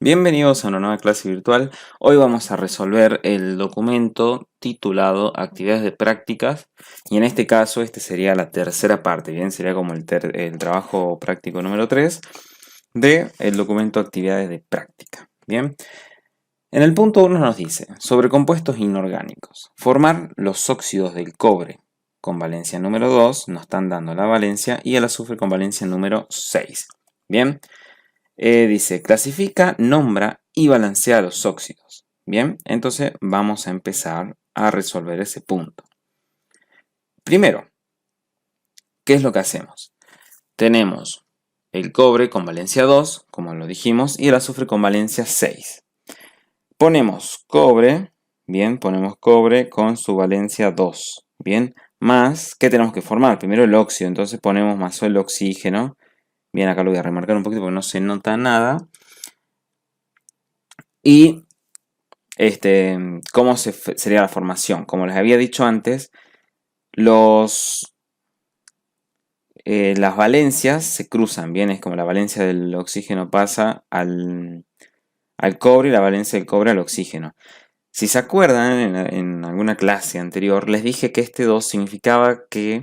Bienvenidos a una nueva clase virtual. Hoy vamos a resolver el documento titulado Actividades de prácticas y en este caso este sería la tercera parte, bien, sería como el trabajo práctico número 3 del documento Actividades de práctica, bien. En el punto 1 nos dice, sobre compuestos inorgánicos, formar los óxidos del cobre con valencia número 2, nos están dando la valencia, y el azufre con valencia número 6, bien. Dice, clasifica, nombra y balancea los óxidos. Bien, entonces vamos a empezar a resolver ese punto. Primero, ¿qué es lo que hacemos? Tenemos el cobre con valencia 2, como lo dijimos, y el azufre con valencia 6. Ponemos cobre, bien, ponemos cobre con su valencia 2, bien, más, ¿qué tenemos que formar? Primero el óxido, entonces ponemos más el oxígeno. Bien, acá lo voy a remarcar un poquito porque no se nota nada. Y ¿cómo sería la formación? Como les había dicho antes, las valencias se cruzan, bien, es como la valencia del oxígeno pasa al cobre y la valencia del cobre al oxígeno. Si se acuerdan, en alguna clase anterior, les dije que este 2 significaba que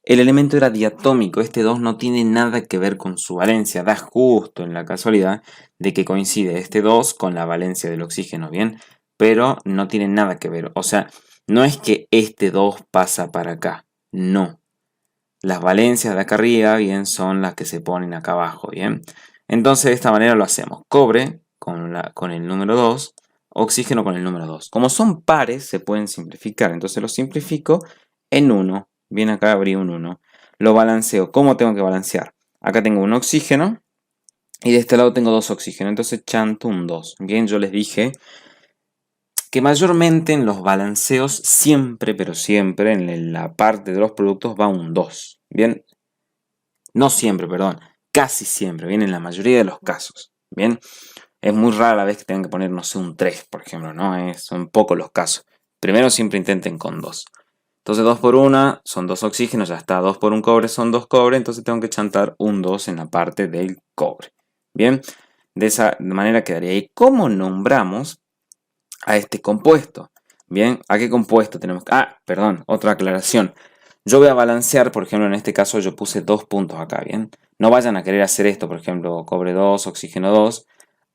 el elemento era diatómico. Este 2 no tiene nada que ver con su valencia, da justo en la casualidad de que coincide este 2 con la valencia del oxígeno, ¿bien? Pero no tiene nada que ver. O sea, no es que este 2 pasa para acá, no. Las valencias de acá arriba, bien, son las que se ponen acá abajo, ¿bien? Entonces de esta manera lo hacemos. Cobre con el número 2, oxígeno con el número 2. Como son pares, se pueden simplificar. Entonces lo simplifico en 1. Bien, acá abrí un 1. Lo balanceo. ¿Cómo tengo que balancear? Acá tengo un oxígeno y de este lado tengo dos oxígenos. Entonces chanto un 2. Bien, yo les dije que mayormente en los balanceos siempre, pero siempre, en la parte de los productos va un 2. Bien, no siempre, perdón, casi siempre, bien, en la mayoría de los casos. Bien, es muy rara la vez que tengan que poner, no sé, un 3, por ejemplo, ¿no? Son pocos los casos. Primero siempre intenten con 2. Entonces 2 por 1 son 2 oxígenos, ya está. 2 por un cobre son 2 cobre, entonces tengo que chantar un 2 en la parte del cobre. Bien, de esa manera quedaría. ¿Y cómo nombramos a este compuesto? Bien, ¿a qué compuesto tenemos? Perdón, otra aclaración. Yo voy a balancear, por ejemplo, en este caso yo puse 2 puntos acá, ¿bien? No vayan a querer hacer esto, por ejemplo, cobre 2, oxígeno 2.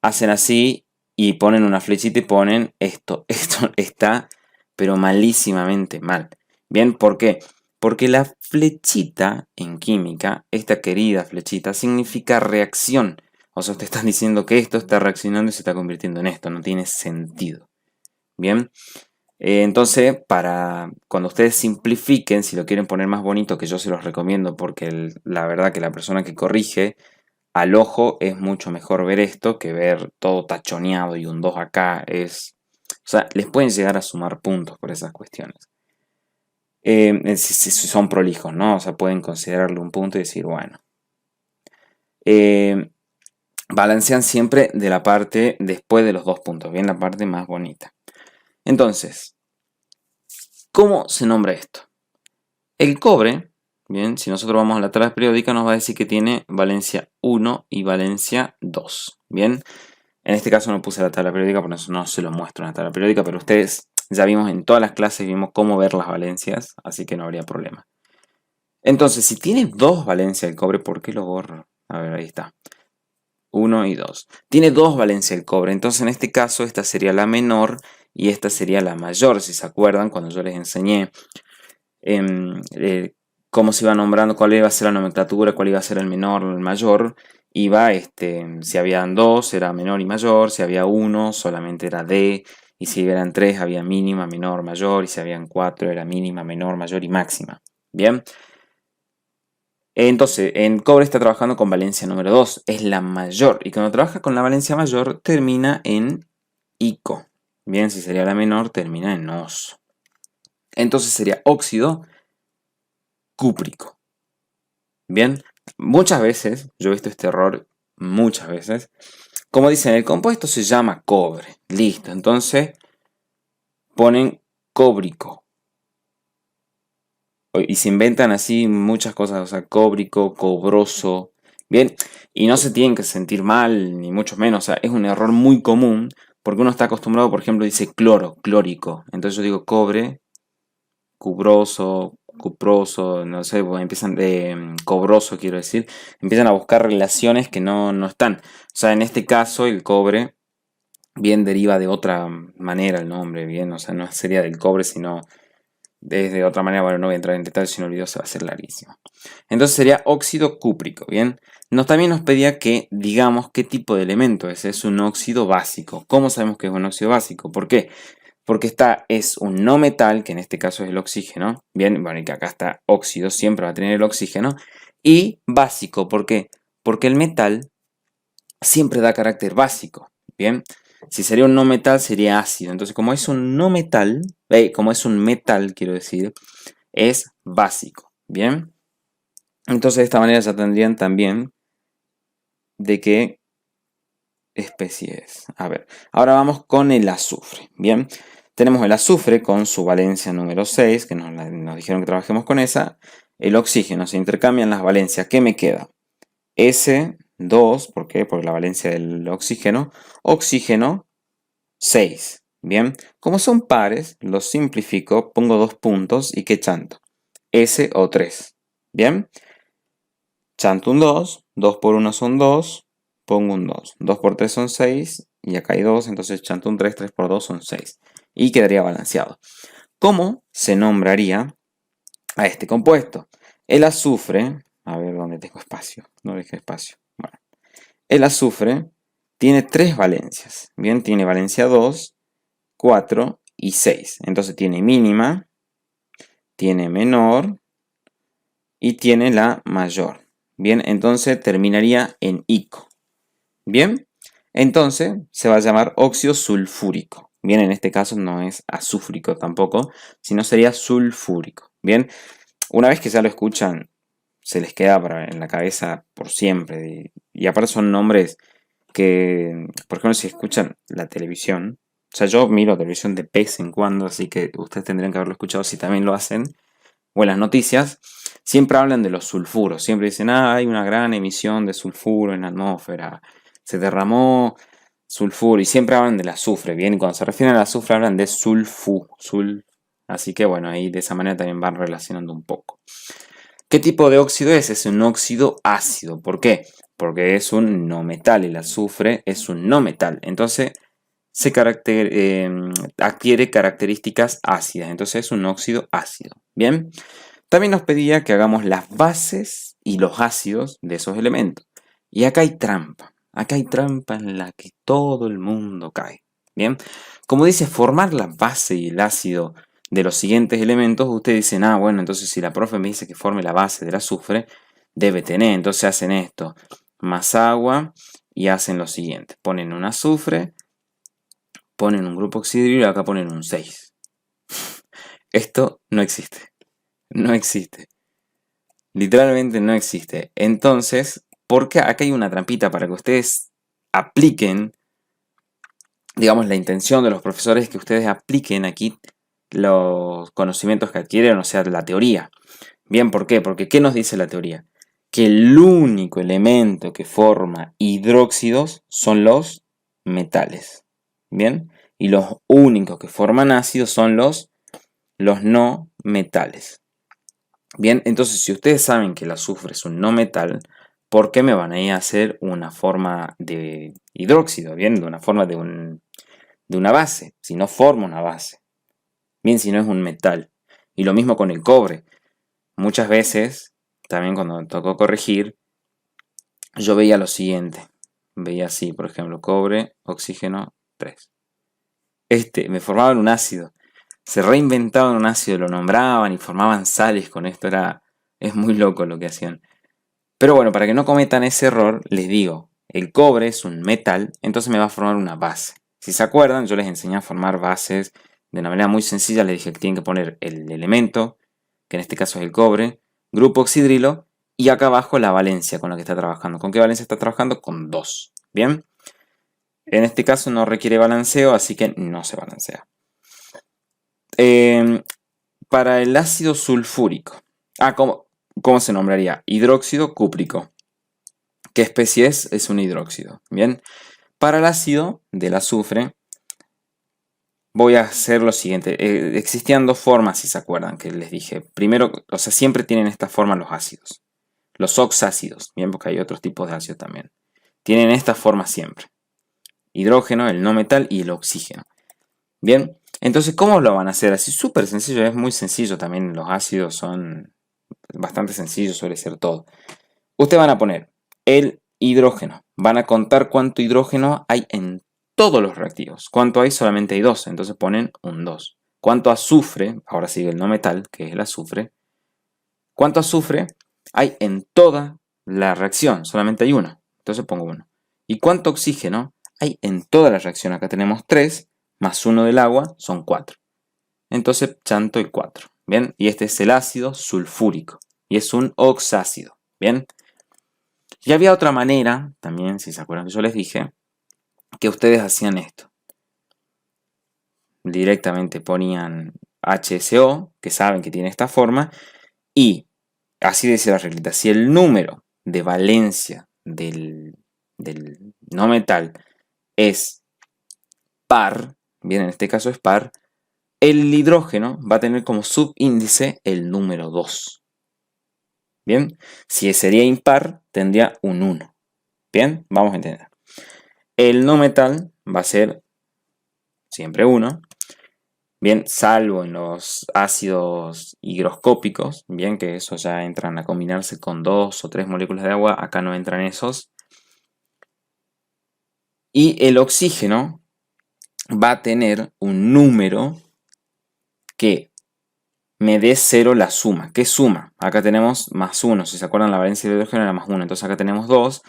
Hacen así y ponen una flechita y ponen esto. Esto está, pero malísimamente mal. ¿Bien? ¿Por qué? Porque la flechita en química, esta querida flechita, significa reacción. O sea, te están diciendo que esto está reaccionando y se está convirtiendo en esto. No tiene sentido. ¿Bien? Entonces, para cuando ustedes simplifiquen, si lo quieren poner más bonito, que yo se los recomiendo porque la verdad que la persona que corrige al ojo es mucho mejor ver esto que ver todo tachoneado y un 2 acá. O sea, les pueden llegar a sumar puntos por esas cuestiones. Si son prolijos, ¿no? O sea, pueden considerarle un punto y decir, bueno. Balancean siempre de la parte después de los 2 puntos, bien, la parte más bonita. Entonces, ¿cómo se nombra esto? El cobre, bien, si nosotros vamos a la tabla periódica nos va a decir que tiene valencia 1 y valencia 2, bien. En este caso no puse la tabla periódica, por eso no se lo muestro en la tabla periódica, pero ustedes ya vimos en todas las clases, vimos cómo ver las valencias, así que no habría problema. Entonces, si tiene 2 valencias el cobre, ¿por qué lo borro? A ver, ahí está. 1 y 2. Tiene 2 valencias el cobre, entonces en este caso esta sería la menor y esta sería la mayor, si se acuerdan, cuando yo les enseñé cómo se iba nombrando, cuál iba a ser la nomenclatura, cuál iba a ser el menor o el mayor. Iba, si habían 2 era menor y mayor, si había 1 solamente era D, y si eran 3 había mínima, menor, mayor, y si habían 4 era mínima, menor, mayor y máxima. Bien. Entonces, en cobre está trabajando con valencia número 2, es la mayor, y cuando trabaja con la valencia mayor termina en ico. Bien, si sería la menor, termina en os. Entonces sería óxido cúprico. Bien, muchas veces, yo he visto este error muchas veces, como dicen, el compuesto se llama cobre, listo, entonces ponen cóbrico, y se inventan así muchas cosas, o sea, cóbrico, cobroso, Bien, y no se tienen que sentir mal, ni mucho menos, o sea, es un error muy común, porque uno está acostumbrado, por ejemplo, dice cloro, clórico, entonces yo digo cobre, cubroso, cuproso, no sé, pues empiezan de cobroso, quiero decir, empiezan a buscar relaciones que no están. O sea, en este caso, el cobre bien deriva de otra manera el nombre, bien, o sea, no sería del cobre, sino de otra manera. Bueno, no voy a entrar en detalle, si no el video se va a hacer larguísimo. Entonces sería óxido cúprico, bien. También nos pedía que digamos qué tipo de elemento es un óxido básico. ¿Cómo sabemos que es un óxido básico? ¿Por qué? Porque esta es un no metal, que en este caso es el oxígeno, bien, bueno, y que acá está óxido, siempre va a tener el oxígeno, y básico, ¿por qué? Porque el metal siempre da carácter básico, bien. Si sería un no metal, sería ácido. Entonces, como es un no metal, como es un metal, quiero decir, es básico, bien. Entonces, de esta manera ya tendrían también de qué especie es. A ver, ahora vamos con el azufre, bien. Tenemos el azufre con su valencia número 6, que nos dijeron que trabajemos con esa. El oxígeno, se intercambian las valencias. ¿Qué me queda? S2, ¿por qué? Por la valencia del oxígeno. Oxígeno 6. Bien, como son pares, los simplifico, pongo dos puntos y ¿qué chanto? S o 3. Bien, chanto un 2, 2 por 1 son 2, pongo un 2. 2 por 3 son 6 y acá hay 2, entonces chanto un 3, 3 por 2 son 6. Y quedaría balanceado. ¿Cómo se nombraría a este compuesto? El azufre, a ver dónde tengo espacio, no dejé espacio. Bueno, el azufre tiene tres valencias. Bien, tiene valencia 2, 4 y 6. Entonces tiene mínima, tiene menor y tiene la mayor. Bien, entonces terminaría en ico. Bien, entonces se va a llamar óxido sulfúrico. Bien, en este caso no es azúfrico tampoco, sino sería sulfúrico. Bien, una vez que ya lo escuchan, se les queda en la cabeza por siempre. Y aparte son nombres que, por ejemplo, si escuchan la televisión, o sea, yo miro televisión de vez en cuando, así que ustedes tendrían que haberlo escuchado si también lo hacen, o en las noticias, siempre hablan de los sulfuros, siempre dicen, hay una gran emisión de sulfuro en la atmósfera, se derramó sulfuro, y siempre hablan del azufre, bien, y cuando se refieren al azufre hablan de así que bueno, ahí de esa manera también van relacionando un poco. ¿Qué tipo de óxido es? Es un óxido ácido. ¿Por qué? Porque es un no metal. El azufre es un no metal. Entonces adquiere características ácidas. Entonces es un óxido ácido. Bien. También nos pedía que hagamos las bases y los ácidos de esos elementos. Y acá hay trampa. Acá hay trampa en la que todo el mundo cae. Bien. Como dice, formar la base y el ácido de los siguientes elementos, ustedes dicen, bueno, entonces si la profe me dice que forme la base del azufre, debe tener. Entonces hacen esto, más agua y hacen lo siguiente. Ponen un azufre, ponen un grupo oxidrilo y acá ponen un 6. Esto no existe. No existe. Literalmente no existe. Entonces, porque acá hay una trampita para que ustedes apliquen, digamos, la intención de los profesores es que ustedes apliquen aquí los conocimientos que adquieren, o sea, la teoría. Bien, ¿por qué? Porque ¿qué nos dice la teoría? Que el único elemento que forma hidróxidos son los metales. Bien, y los únicos que forman ácidos son los no metales. Bien, entonces si ustedes saben que el azufre es un no metal, ¿por qué me van a ir a hacer una forma de hidróxido? Bien, de una forma de una base, si no forma una base. Bien, si no es un metal. Y lo mismo con el cobre. Muchas veces, también cuando me tocó corregir, yo veía lo siguiente. Veía así, por ejemplo, cobre, oxígeno, 3. Me formaban un ácido. Se reinventaban un ácido, lo nombraban y formaban sales con esto. Es muy loco lo que hacían. Pero bueno, para que no cometan ese error, les digo, el cobre es un metal, entonces me va a formar una base. Si se acuerdan, yo les enseñé a formar bases de una manera muy sencilla. Les dije que tienen que poner el elemento, que en este caso es el cobre, grupo oxidrilo, y acá abajo la valencia con la que está trabajando. ¿Con qué valencia está trabajando? Con 2. ¿Bien? En este caso no requiere balanceo, así que no se balancea. Para el ácido sulfúrico. ¿Cómo se nombraría? Hidróxido cúprico. ¿Qué especie es? Es un hidróxido. Bien. Para el ácido del azufre voy a hacer lo siguiente. Existían dos formas, si se acuerdan, que les dije. Primero, o sea, siempre tienen esta forma los ácidos. Los oxácidos. Bien, porque hay otros tipos de ácidos también. Tienen esta forma siempre. Hidrógeno, el no metal y el oxígeno. Bien, entonces, ¿cómo lo van a hacer? Así súper sencillo, es muy sencillo también. Los ácidos son bastante sencillos, suele ser todo. Ustedes van a poner el hidrógeno. Van a contar cuánto hidrógeno hay en todos los reactivos. ¿Cuánto hay? Solamente hay 2, entonces ponen un 2. ¿Cuánto azufre? Ahora sigue el no metal, que es el azufre. ¿Cuánto azufre hay en toda la reacción? Solamente hay 1, entonces pongo 1. ¿Y cuánto oxígeno hay en toda la reacción? Acá tenemos 3, más 1 del agua, son 4. Entonces chanto el 4. ¿Bien? Y este es el ácido sulfúrico. Y es un oxácido. ¿Bien? Y había otra manera, también, si se acuerdan que yo les dije, que ustedes hacían esto. Directamente ponían HSO, que saben que tiene esta forma, y así dice la reglita, si el número de valencia del no metal es par, bien, en este caso es par, el hidrógeno va a tener como subíndice el número 2. Bien, si sería impar, tendría un 1. Bien, vamos a entender. El no metal va a ser siempre 1. Bien, salvo en los ácidos higroscópicos, bien, que esos ya entran a combinarse con 2 o 3 moléculas de agua, acá no entran esos. Y el oxígeno va a tener un número que me dé 0 la suma. ¿Qué suma? Acá tenemos más 1, si se acuerdan la valencia del hidrógeno era más 1, entonces acá tenemos 2,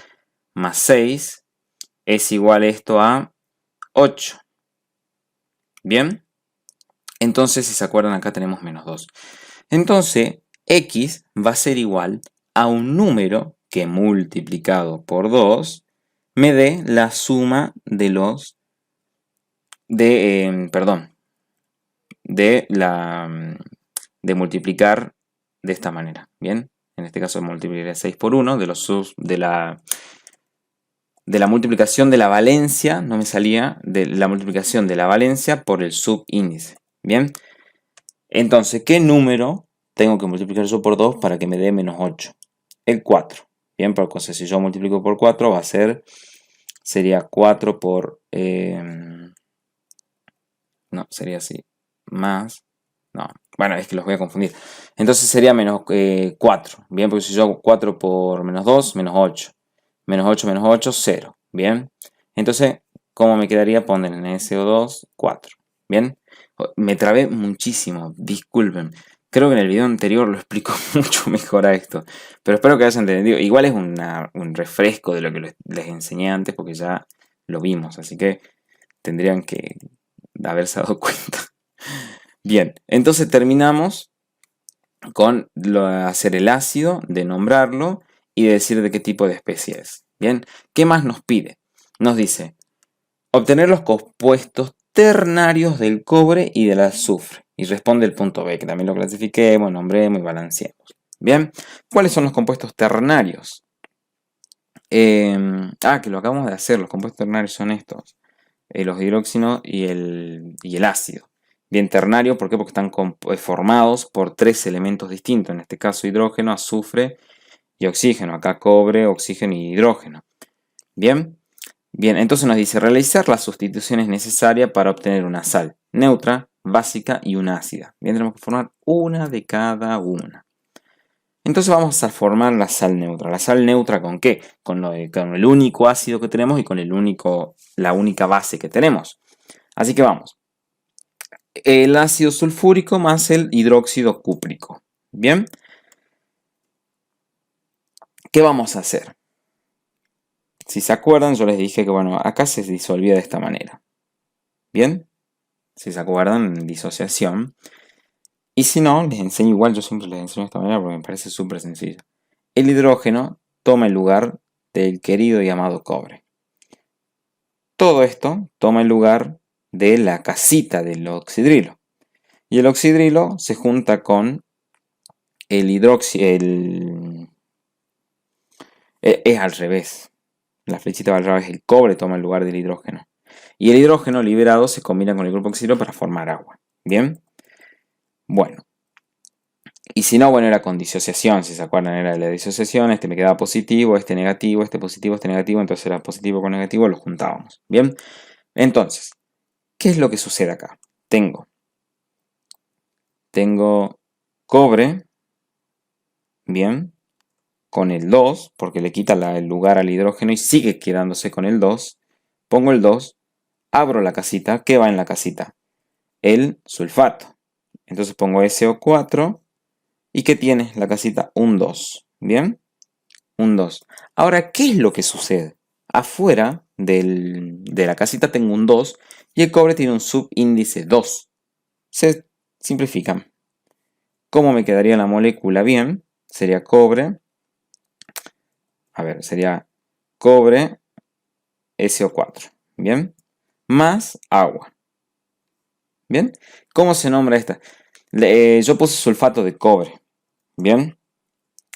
más 6 es igual esto a 8. Bien. Entonces, si se acuerdan, acá tenemos menos 2. Entonces, x va a ser igual a un número que multiplicado por 2 me dé la suma de los... de multiplicar de esta manera. Bien, en este caso multiplicaría 6 por 1 de la multiplicación de la valencia, no me salía, de la multiplicación de la valencia por el subíndice. Bien, entonces, ¿qué número tengo que multiplicar yo por 2 para que me dé menos 8? El 4. Bien, porque si yo multiplico por 4 va a ser, sería 4 por, no, sería así, más, no, bueno, es que los voy a confundir. Entonces sería menos 4, bien, porque si yo 4 por menos 2, menos 8. Menos 8, 0, bien. Entonces, ¿cómo me quedaría? Poner en SO2, 4, bien. Me trabé muchísimo, disculpen. Creo que en el video anterior lo explico mucho mejor a esto. Pero espero que hayan entendido. Igual es un refresco de lo que les enseñé antes porque ya lo vimos. Así que tendrían que haberse dado cuenta. Bien, entonces terminamos con hacer el ácido, de nombrarlo y de decir de qué tipo de especie es. Bien, ¿qué más nos pide? Nos dice obtener los compuestos ternarios del cobre y del azufre. Y responde el punto B, que también lo clasifiquemos, nombremos y balanceemos. Bien, ¿cuáles son los compuestos ternarios? Que lo acabamos de hacer, los compuestos ternarios son estos. Los hidróxidos y el ácido. Bien, ternario, ¿por qué? Porque están formados por 3 elementos distintos, en este caso hidrógeno, azufre y oxígeno. Acá cobre, oxígeno y hidrógeno. Bien, bien, entonces nos dice realizar las sustituciones necesarias para obtener una sal neutra, básica y una ácida. Bien, tenemos que formar una de cada una. Entonces vamos a formar la sal neutra. ¿La sal neutra con qué? Con el único ácido que tenemos y con la única base que tenemos. Así que vamos. El ácido sulfúrico más el hidróxido cúprico. Bien. ¿Qué vamos a hacer? Si se acuerdan, yo les dije que bueno, acá se disolvía de esta manera. Bien. Si se acuerdan, disociación. Y si no, les enseño igual, yo siempre les enseño de esta manera porque me parece súper sencillo. El hidrógeno toma el lugar del querido y amado cobre. Todo esto toma el lugar de la casita del oxidrilo. Y el oxidrilo se junta con el Es al revés. La flechita va al revés. El cobre toma el lugar del hidrógeno. Y el hidrógeno liberado se combina con el grupo oxidro para formar agua. ¿Bien? Bueno. Y si no, bueno, era con disociación. Si se acuerdan, era la disociación. Este me quedaba positivo, este negativo, este positivo, este negativo. Entonces era positivo con negativo, lo juntábamos. ¿Bien? Entonces, ¿qué es lo que sucede acá? Tengo cobre, bien, con el 2, porque le quita el lugar al hidrógeno y sigue quedándose con el 2. Pongo el 2, abro la casita. ¿Qué va en la casita? El sulfato. Entonces pongo SO4. ¿Y qué tiene la casita? Un 2. ¿Bien? Un 2. Ahora, ¿qué es lo que sucede? Afuera de la casita tengo un 2 y el cobre tiene un subíndice 2. Se simplifican. ¿Cómo me quedaría la molécula? Bien, sería cobre. A ver, sería cobre SO4. Bien. Más agua. Bien. ¿Cómo se nombra esta? Yo puse sulfato de cobre. Bien.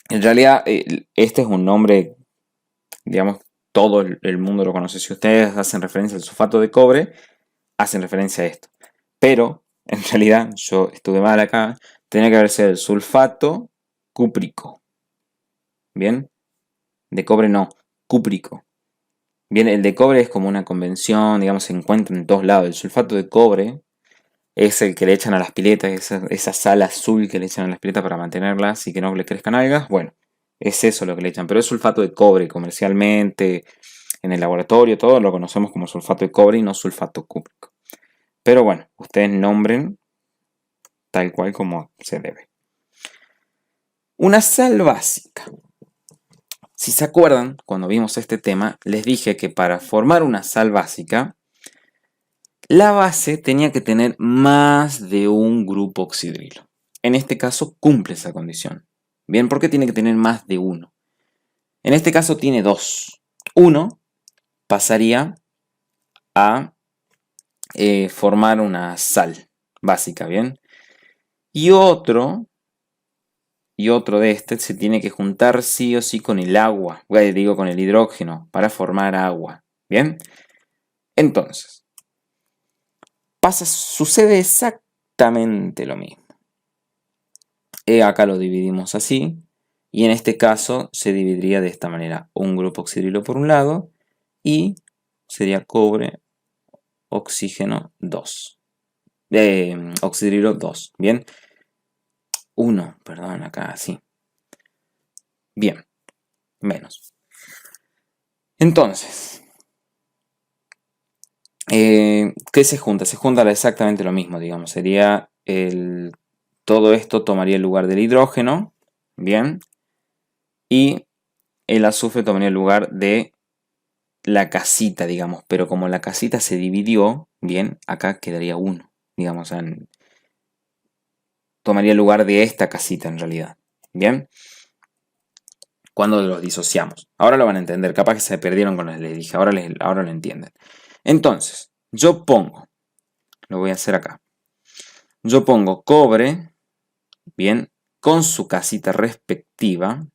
En realidad, este es un nombre, digamos, todo el mundo lo conoce. Si ustedes hacen referencia al sulfato de cobre, hacen referencia a esto. Pero, en realidad, yo estuve mal acá. Tenía que haber sido el sulfato cúprico. Bien. De cobre no, cúprico. Bien, el de cobre es como una convención, digamos, se encuentra en todos lados. El sulfato de cobre es el que le echan a las piletas, esa sal azul que le echan a las piletas para mantenerlas y que no le crezcan algas. Bueno, es eso lo que le echan, pero es sulfato de cobre comercialmente, en el laboratorio, todo lo conocemos como sulfato de cobre y no sulfato cúprico. Pero bueno, ustedes nombren tal cual como se debe. Una sal básica. Si se acuerdan, cuando vimos este tema, les dije que para formar una sal básica, la base tenía que tener más de un grupo oxidrilo. En este caso cumple esa condición. Bien, ¿por qué tiene que tener más de uno? En este caso tiene dos. Uno pasaría a formar una sal básica, ¿bien? Y otro de este se tiene que juntar sí o sí con el agua, digo con el hidrógeno, para formar agua, ¿bien? Entonces, sucede exactamente lo mismo. Acá lo dividimos así, y en este caso se dividiría de esta manera. Un grupo oxidrilo por un lado, y sería cobre, oxígeno 2. Oxidrilo 2, ¿bien? 1, perdón, acá así. Bien, menos. Entonces, ¿qué se junta? Se junta exactamente lo mismo, digamos. Sería todo esto tomaría el lugar del hidrógeno, ¿bien? Y el azufre tomaría el lugar de la casita, digamos. Pero como la casita se dividió, ¿bien? Acá quedaría 1, digamos. Tomaría el lugar de esta casita en realidad, ¿bien? Cuando los disociamos. Ahora lo van a entender. Capaz que se perdieron con lo que les dije. Ahora lo entienden. Entonces, yo pongo, lo voy a hacer acá. Yo pongo cobre, bien, con su casita respectiva,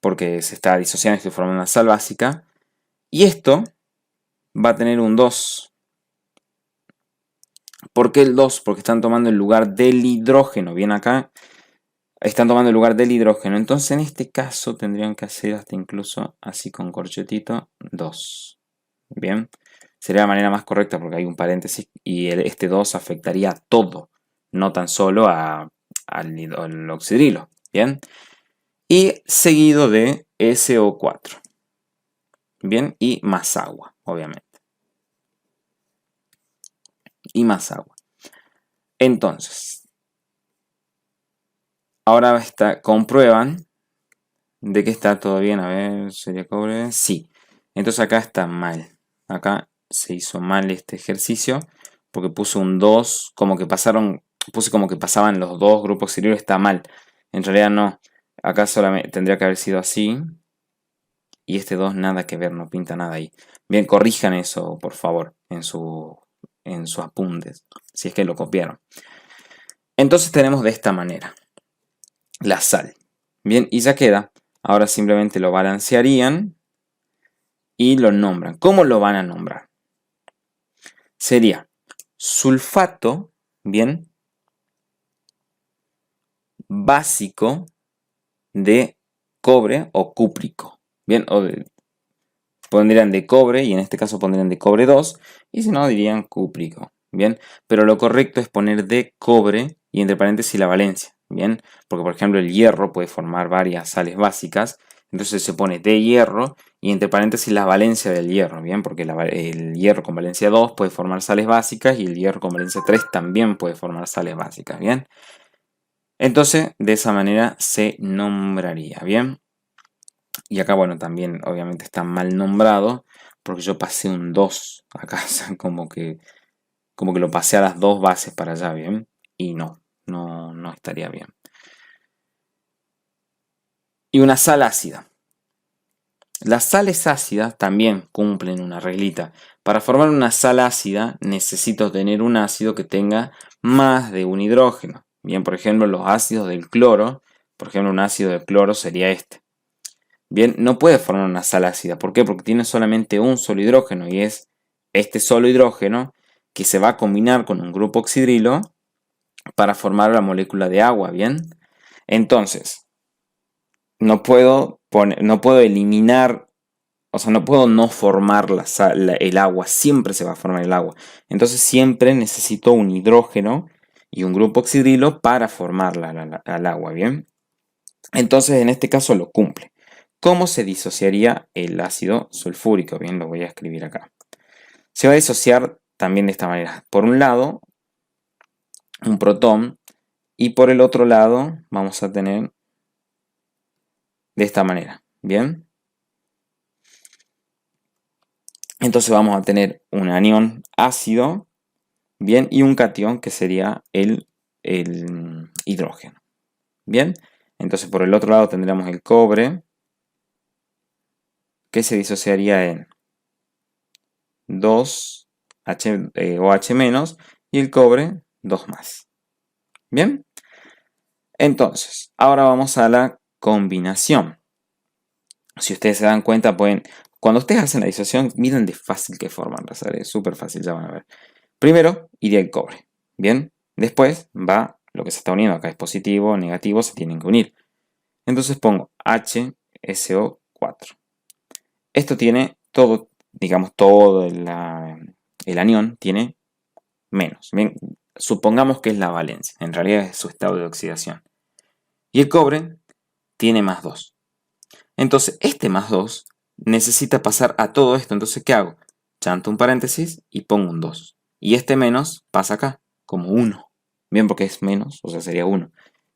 porque se está disociando y estoy formando una sal básica. Y esto va a tener un 2. ¿Por qué el 2? Porque están tomando el lugar del hidrógeno. Bien acá, están tomando el lugar del hidrógeno. Entonces en este caso tendrían que hacer hasta incluso así con corchetito 2. Bien, sería la manera más correcta porque hay un paréntesis y este 2 afectaría a todo, no tan solo al oxidrilo. Bien, y seguido de SO4. Bien, y más agua, obviamente. Y más agua. Entonces, ahora comprueban de que está todo bien. A ver, ¿sería cobre? Sí. Entonces acá está mal. Acá se hizo mal este ejercicio porque puse un 2, puse como que pasaban los dos grupos oxidrilos, está mal. En realidad no. Acá solamente tendría que haber sido así. Y este 2 nada que ver, no pinta nada ahí. Bien, corrijan eso, por favor, en sus apuntes, si es que lo copiaron. Entonces tenemos de esta manera la sal. Bien, y ya queda Ahora simplemente lo balancearían y lo nombran. ¿Cómo lo van a nombrar? Sería sulfato, bien, básico de cobre o cúprico. Bien, pondrían de cobre y en este caso pondrían de cobre 2 y si no dirían cúprico. Bien, pero lo correcto es poner de cobre y entre paréntesis la valencia. Bien, porque por ejemplo el hierro puede formar varias sales básicas. Entonces se pone de hierro y entre paréntesis la valencia del hierro. Bien, porque el hierro con valencia 2 puede formar sales básicas y el hierro con valencia 3 también puede formar sales básicas. Bien, entonces de esa manera se nombraría. Bien. Y acá, bueno, también obviamente está mal nombrado porque yo pasé un 2 acá, o sea, como que lo pasé a las dos bases para allá, ¿bien? Y no estaría bien. Y una sal ácida. Las sales ácidas también cumplen una reglita. Para formar una sal ácida necesito tener un ácido que tenga más de un hidrógeno. Bien, por ejemplo, los ácidos del cloro, por ejemplo, un ácido de cloro sería este. Bien, no puede formar una sal ácida. ¿Por qué? Porque tiene solamente un solo hidrógeno y es este solo hidrógeno que se va a combinar con un grupo oxidrilo para formar la molécula de agua, ¿bien? Entonces, no puedo eliminar, o sea, no puedo no formar el agua, siempre se va a formar el agua. Entonces siempre necesito un hidrógeno y un grupo oxidrilo para formar al agua, ¿bien? Entonces en este caso lo cumple. ¿Cómo se disociaría el ácido sulfúrico? Bien, lo voy a escribir acá. Se va a disociar también de esta manera. Por un lado, un protón y por el otro lado vamos a tener de esta manera. Bien. Entonces vamos a tener un anión ácido, bien, y un catión que sería el hidrógeno. Bien. Entonces por el otro lado tendríamos el cobre que se disociaría en 2 OH- y el cobre 2 más. Bien, entonces, ahora vamos a la combinación. Si ustedes se dan cuenta, cuando ustedes hacen la disociación, miren de fácil que forman las sales, es súper fácil, ya van a ver. Primero iría el cobre, bien, después va lo que se está uniendo, acá es positivo, negativo, se tienen que unir. Entonces pongo HSO4. Esto tiene todo, digamos, todo el anión tiene menos. Bien, supongamos que es la valencia, en realidad es su estado de oxidación. Y el cobre tiene más 2. Entonces, este más 2 necesita pasar a todo esto. Entonces, ¿qué hago? Chanto un paréntesis y pongo un 2. Y este menos pasa acá, como 1. Bien, porque es menos, o sea, sería 1.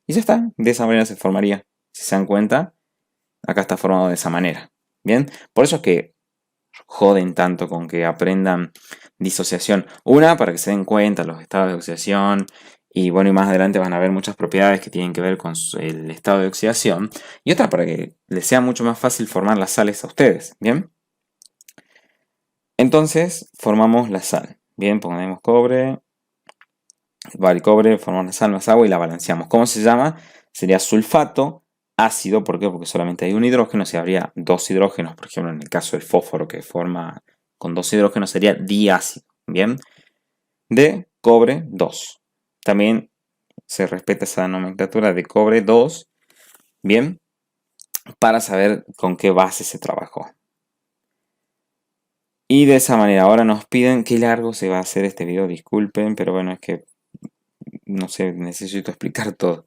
Y ya está, de esa manera se formaría. Si se dan cuenta, acá está formado de esa manera. Bien, por eso es que joden tanto con que aprendan disociación. Una, para que se den cuenta los estados de oxidación. Y bueno, y más adelante van a ver muchas propiedades que tienen que ver con el estado de oxidación. Y otra, para que les sea mucho más fácil formar las sales a ustedes. ¿Bien? Entonces, formamos la sal. Bien, ponemos cobre. Va el cobre, formamos la sal más agua y la balanceamos. ¿Cómo se llama? Sería sulfato ácido. ¿Por qué? Porque solamente hay un hidrógeno. Si habría dos hidrógenos, por ejemplo, en el caso del fósforo que forma con dos hidrógenos, sería diácido. Bien, de cobre 2. También se respeta esa nomenclatura de cobre 2. Bien, para saber con qué base se trabajó. Y de esa manera, ahora nos piden qué largo se va a hacer este video. Disculpen, pero bueno, es que no sé, necesito explicar todo.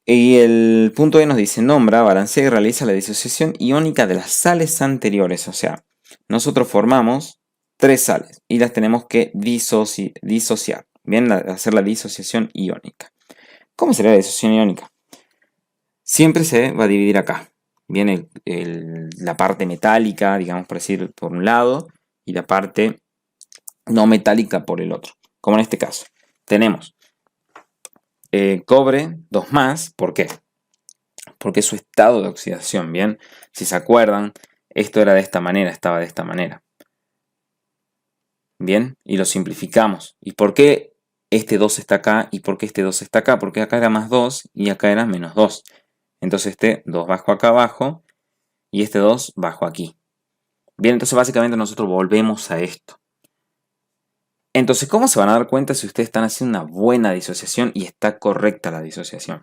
Y el punto E nos dice, nombra, balancea y realiza la disociación iónica de las sales anteriores. O sea, nosotros formamos 3 sales y las tenemos que disociar. Bien, hacer la disociación iónica. ¿Cómo sería la disociación iónica? Siempre se va a dividir acá. Viene la parte metálica, digamos por decir, por un lado, y la parte no metálica por el otro. Como en este caso. Tenemos cobre 2 más. ¿Por qué? Porque es su estado de oxidación, ¿bien? Si se acuerdan, esto era de esta manera, estaba de esta manera. ¿Bien? Y lo simplificamos. ¿Y por qué este 2 está acá y por qué este 2 está acá? Porque acá era más 2 y acá era menos 2. Entonces este 2 bajo acá abajo y este 2 bajo aquí. Bien, entonces básicamente nosotros volvemos a esto. Entonces, ¿cómo se van a dar cuenta si ustedes están haciendo una buena disociación y está correcta la disociación?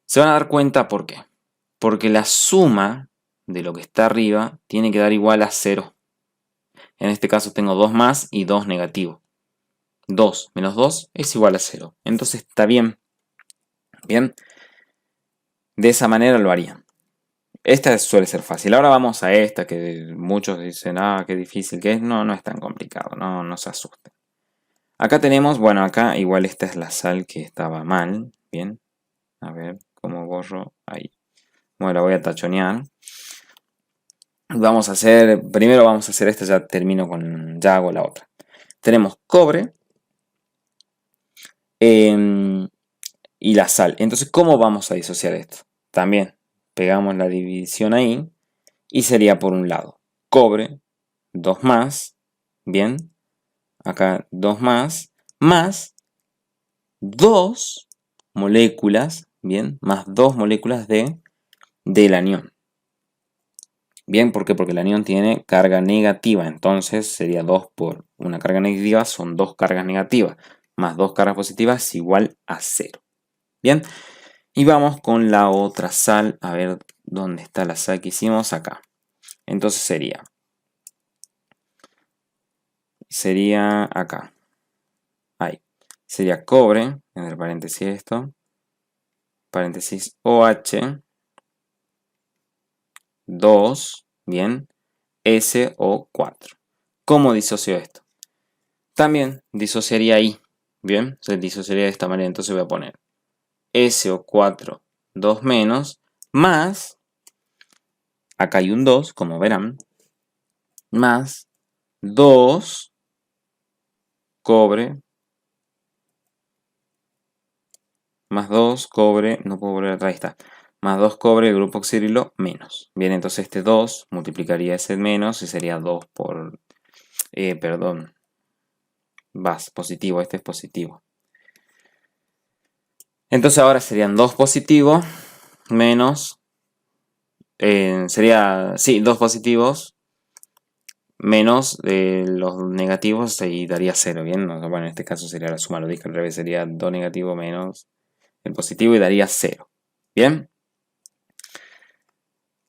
Se van a dar cuenta, ¿por qué? Porque la suma de lo que está arriba tiene que dar igual a 0. En este caso tengo 2 más y 2 negativo. 2 menos 2 es igual a 0. Entonces está bien. Bien. De esa manera lo harían. Esta suele ser fácil. Ahora vamos a esta que muchos dicen, ah, qué difícil que es. No, no es tan complicado. No se asusten. Acá tenemos, bueno, acá igual esta es la sal que estaba mal. Bien. A ver cómo borro ahí. Bueno, la voy a tachonear. Primero vamos a hacer esta, ya termino ya hago la otra. Tenemos cobre y la sal. Entonces, ¿cómo vamos a disociar esto? También pegamos la división ahí y sería por un lado cobre, 2 más, bien, acá 2 más 2 moléculas, bien, más 2 moléculas del anión. Bien, ¿por qué? Porque el anión tiene carga negativa, entonces sería 2 por una carga negativa, son 2 cargas negativas, más 2 cargas positivas es igual a 0. Bien, y vamos con la otra sal, a ver dónde está la sal que hicimos acá. Entonces sería acá, ahí, sería cobre, en el paréntesis esto, paréntesis OH, 2, bien, SO4. ¿Cómo disocio esto? También disociaría ahí, bien, se disociaría de esta manera, entonces voy a poner SO4, 2 menos, más, acá hay un 2, como verán, más 2 cobre, más 2 cobre, no puedo volver atrás, ahí está, más 2 cobre, el grupo oxidrilo, menos. Bien, entonces este 2 multiplicaría ese menos y sería 2 por, perdón, positivo, este es positivo. Entonces ahora serían 2 positivo menos, sí, 2 positivos menos los negativos y daría 0, ¿bien? Bueno, en este caso sería la suma, lo dije al revés, sería 2 negativo menos el positivo y daría 0, ¿bien?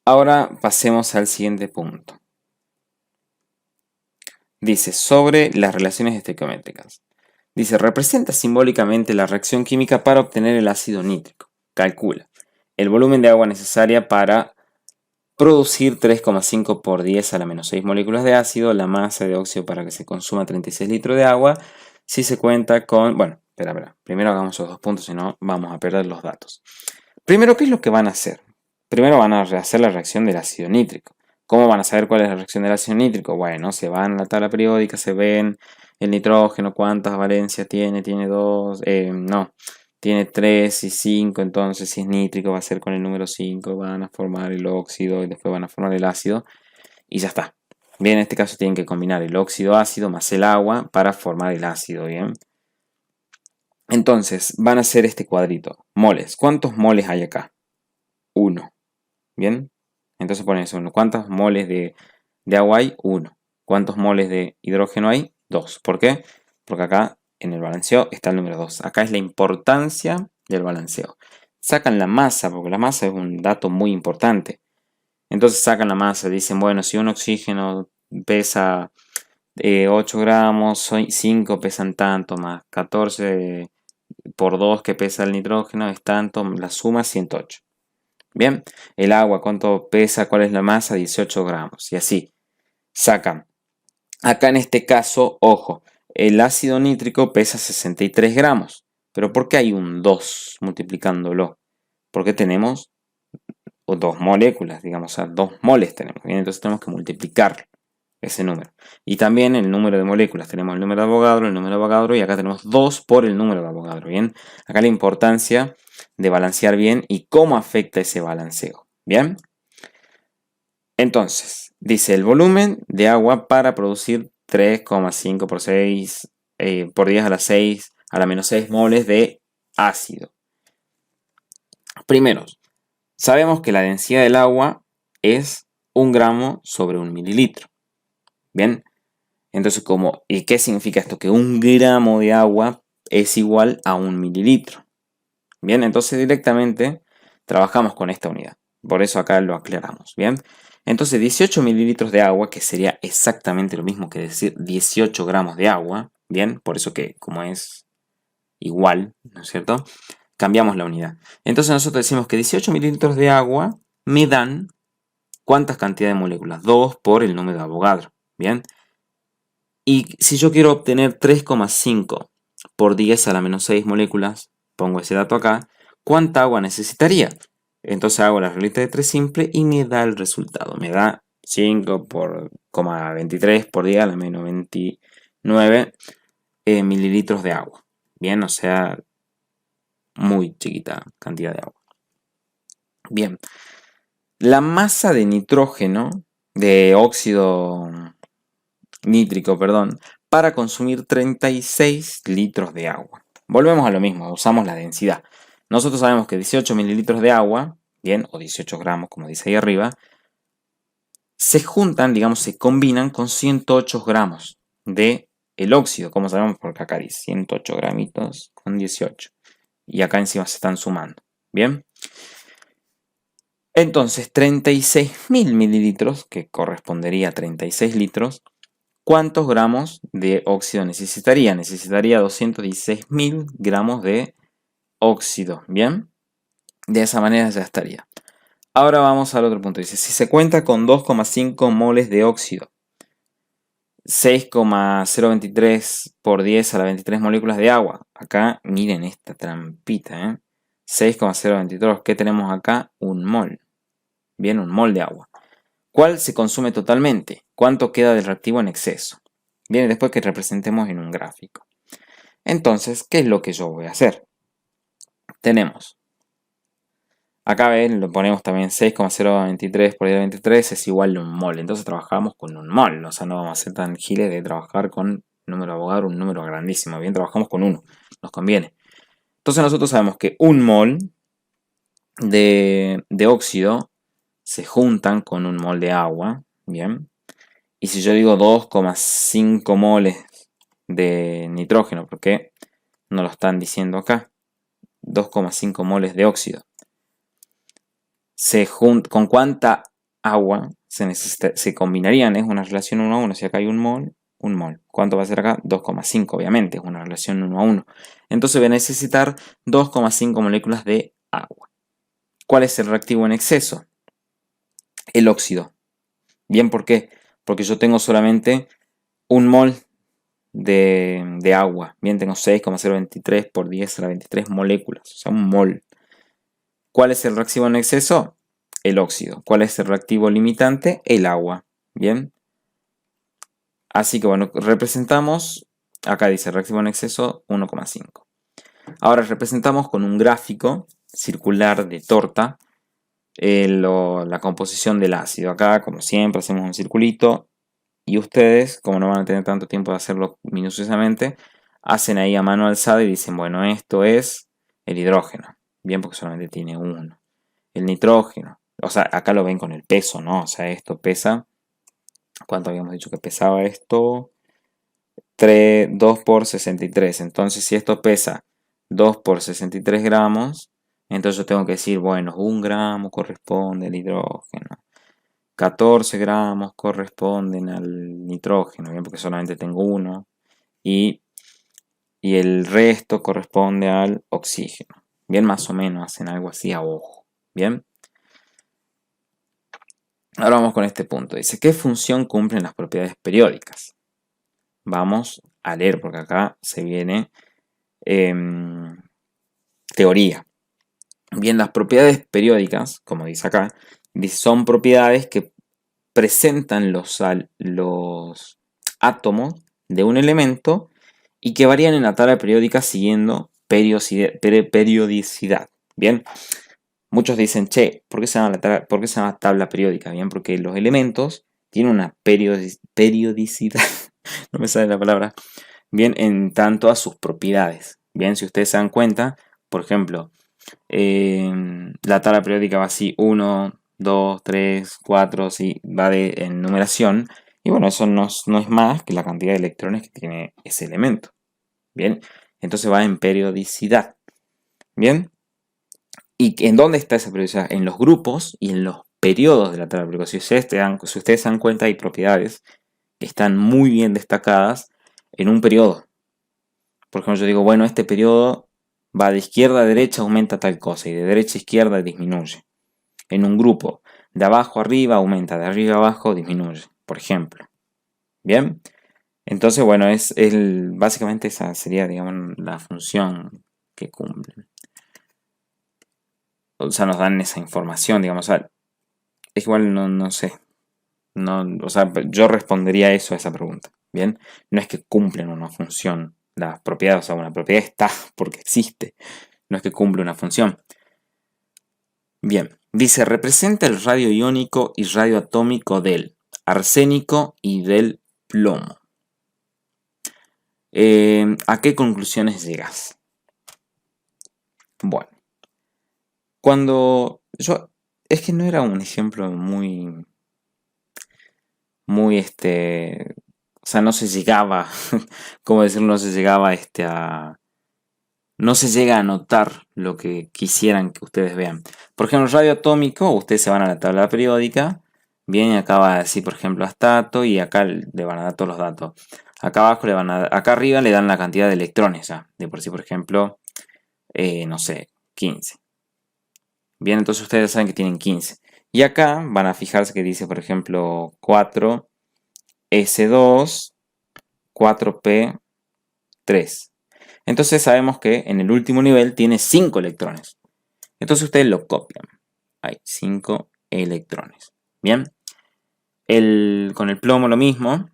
Ahora pasemos al siguiente punto. Dice, sobre las relaciones estequiométricas. Dice, representa simbólicamente la reacción química para obtener el ácido nítrico. Calcula el volumen de agua necesaria para producir 3,5 por 10 a la menos 6 moléculas de ácido, la masa de óxido para que se consuma 36 litros de agua, si se cuenta con... Bueno, espera. Primero hagamos esos dos puntos, si no vamos a perder los datos. Primero, ¿qué es lo que van a hacer? Primero van a hacer la reacción del ácido nítrico. ¿Cómo van a saber cuál es la reacción del ácido nítrico? Bueno, se van a la tabla periódica, se ven el nitrógeno, cuántas valencias tiene 2, no, tiene 3 y 5, entonces si es nítrico va a ser con el número 5, van a formar el óxido y después van a formar el ácido y ya está. Bien, en este caso tienen que combinar el óxido ácido más el agua para formar el ácido, ¿bien? Entonces, van a hacer este cuadrito. Moles. ¿Cuántos moles hay acá? 1. ¿Bien? Entonces ponen eso. ¿Cuántos moles de agua hay? 1. ¿Cuántos moles de hidrógeno hay? 2. ¿Por qué? Porque acá en el balanceo está el número 2. Acá es la importancia del balanceo. Sacan la masa, porque la masa es un dato muy importante. Entonces sacan la masa, dicen, bueno, si un oxígeno pesa 8 gramos, 5 pesan tanto, más 14 por 2 que pesa el nitrógeno es tanto, la suma es 108. Bien, el agua, ¿cuánto pesa? ¿Cuál es la masa? 18 gramos. Y así, sacan. Acá en este caso, ojo, el ácido nítrico pesa 63 gramos. Pero ¿por qué hay un 2 multiplicándolo? Porque tenemos 2 moléculas, digamos, o sea, 2 moles tenemos. Bien, entonces tenemos que multiplicar ese número. Y también el número de moléculas. Tenemos el número de Avogadro, el número de Avogadro y acá tenemos 2 por el número de Avogadro. Bien, acá la importancia de balancear bien y cómo afecta ese balanceo. Bien, entonces dice el volumen de agua para producir 3,5 por 6 por 10 a la 6 a la menos 6 moles de ácido. Primero, Sabemos que la densidad del agua es 1 gramo sobre 1 mililitro. Bien, entonces, ¿y qué significa esto? Que 1 gramo de agua es igual a 1 mililitro. Bien, entonces directamente trabajamos con esta unidad. Por eso acá lo aclaramos. Bien, entonces 18 mililitros de agua, que sería exactamente lo mismo que decir 18 gramos de agua. Bien, por eso que como es igual, ¿no es cierto? Cambiamos la unidad. Entonces nosotros decimos que 18 mililitros de agua me dan ¿cuántas cantidades de moléculas? 2 por el número de Avogadro. Bien. Y si yo quiero obtener 3,5 por 10 a la menos 6 moléculas, pongo ese dato acá, ¿cuánta agua necesitaría? Entonces hago la reglita de 3 simple y me da el resultado. Me da 5 por 23 por 10 a la menos 29 mililitros de agua. Bien, o sea, muy chiquita cantidad de agua. Bien, la masa de nitrógeno, de óxido nítrico, perdón, para consumir 36 litros de agua. Volvemos a lo mismo, usamos la densidad. Nosotros sabemos que 18 mililitros de agua, bien, o 18 gramos, como dice ahí arriba, se juntan, digamos, se combinan con 108 gramos de el óxido, como sabemos porque acá dice 108 gramitos con 18. Y acá encima se están sumando, ¿bien? Entonces, 36.000 mililitros, que correspondería a 36 litros, ¿cuántos gramos de óxido necesitaría? Necesitaría 216.000 gramos de óxido, ¿bien? De esa manera ya estaría. Ahora vamos al otro punto. Dice, si se cuenta con 2,5 moles de óxido, 6,023 por 10 a la 23 moléculas de agua. Acá, miren esta trampita, ¿eh? 6,023, ¿qué tenemos acá? Un mol. Bien, un mol de agua. ¿Cuál se consume totalmente? ¿Cuánto queda del reactivo en exceso? Bien, después que representemos en un gráfico. Entonces, ¿qué es lo que yo voy a hacer? Tenemos, acá ven, lo ponemos también 6,023 por 10 a la 23 es igual a un mol. Entonces trabajamos con un mol, o sea, no vamos a ser tan giles de trabajar con número de Avogadro, un número grandísimo. Bien, trabajamos con uno, nos conviene. Entonces nosotros sabemos que un mol de óxido se juntan con un mol de agua, bien. Y si yo digo 2,5 moles de nitrógeno, porque no lo están diciendo acá, 2,5 moles de óxido, ¿con cuánta agua se combinarían? Es una relación 1 a 1. Si acá hay un mol, un mol. ¿Cuánto va a ser acá? 2,5, obviamente, es una relación 1 a 1. Entonces voy a necesitar 2,5 moléculas de agua. ¿Cuál es el reactivo en exceso? El óxido. Bien, ¿por qué? Porque yo tengo solamente un mol de agua. Bien, tengo 6,023 por 10 a la 23 moléculas, o sea, un mol. ¿Cuál es el reactivo en exceso? El óxido. ¿Cuál es el reactivo limitante? El agua. Bien. Así que bueno, representamos, acá dice reactivo en exceso 1,5. Ahora representamos con un gráfico circular de torta la composición del ácido. Acá, como siempre, hacemos un circulito. Y ustedes, como no van a tener tanto tiempo de hacerlo minuciosamente, hacen ahí a mano alzada y dicen, bueno, esto es el hidrógeno. Bien, porque solamente tiene uno. El nitrógeno. O sea, acá lo ven con el peso, ¿no? O sea, esto pesa. ¿Cuánto habíamos dicho que pesaba esto? 2 por 63. Entonces, si esto pesa 2 por 63 gramos, entonces yo tengo que decir, bueno, 1 gramo corresponde al hidrógeno. 14 gramos corresponden al nitrógeno, ¿bien? Porque solamente tengo uno. Y el resto corresponde al oxígeno. Bien, más o menos hacen algo así a ojo. Bien. Ahora vamos con este punto. Dice, ¿qué función cumplen las propiedades periódicas? Vamos a leer porque acá se viene teoría. Bien, las propiedades periódicas, como dice acá, son propiedades que presentan los átomos de un elemento y que varían en la tabla periódica siguiendo periodicidad. Bien, muchos dicen, che, ¿por qué se llama tabla periódica? Bien, porque los elementos tienen una periodicidad, no me sale la palabra, bien, en tanto a sus propiedades. Bien, si ustedes se dan cuenta, por ejemplo, la tabla periódica va así, 1, 2, 3, 4, sí, va en numeración. Y bueno, eso no es más que la cantidad de electrones que tiene ese elemento. Bien, entonces va en periodicidad. Bien, ¿y en dónde está esa periodicidad? En los grupos y en los periodos de la tabla periódica. Si ustedes se dan cuenta, hay propiedades que están muy bien destacadas en un periodo. Por ejemplo, yo digo, bueno, este periodo va de izquierda a derecha, aumenta tal cosa, y de derecha a izquierda disminuye. En un grupo, de abajo a arriba aumenta, de arriba a abajo disminuye, por ejemplo. ¿Bien? Entonces, bueno, básicamente esa sería, digamos, la función que cumplen. O sea, nos dan esa información, digamos. O sea, es igual, no sé. No, o sea, yo respondería eso a esa pregunta. ¿Bien? No es que cumplen una función. Las propiedades, o sea, una propiedad está porque existe. No es que cumple una función. Bien, dice, representa el radio iónico y radio atómico del arsénico y del plomo. ¿A qué conclusiones llegas? Bueno, cuando yo... Es que no era un ejemplo muy... Muy O sea, no se llegaba... ¿Cómo decirlo? No se llegaba a... No se llega a notar lo que quisieran que ustedes vean. Por ejemplo, el radio atómico, ustedes se van a la tabla periódica. Bien, y acá va a decir, por ejemplo, astato, y acá le van a dar todos los datos. Acá abajo acá arriba le dan la cantidad de electrones ya. De por sí, por ejemplo, no sé, 15. Bien, entonces ustedes saben que tienen 15. Y acá van a fijarse que dice, por ejemplo, 4S2, 4P3. Entonces sabemos que en el último nivel tiene 5 electrones. Entonces ustedes lo copian. Hay 5 electrones. Bien. Con el plomo lo mismo.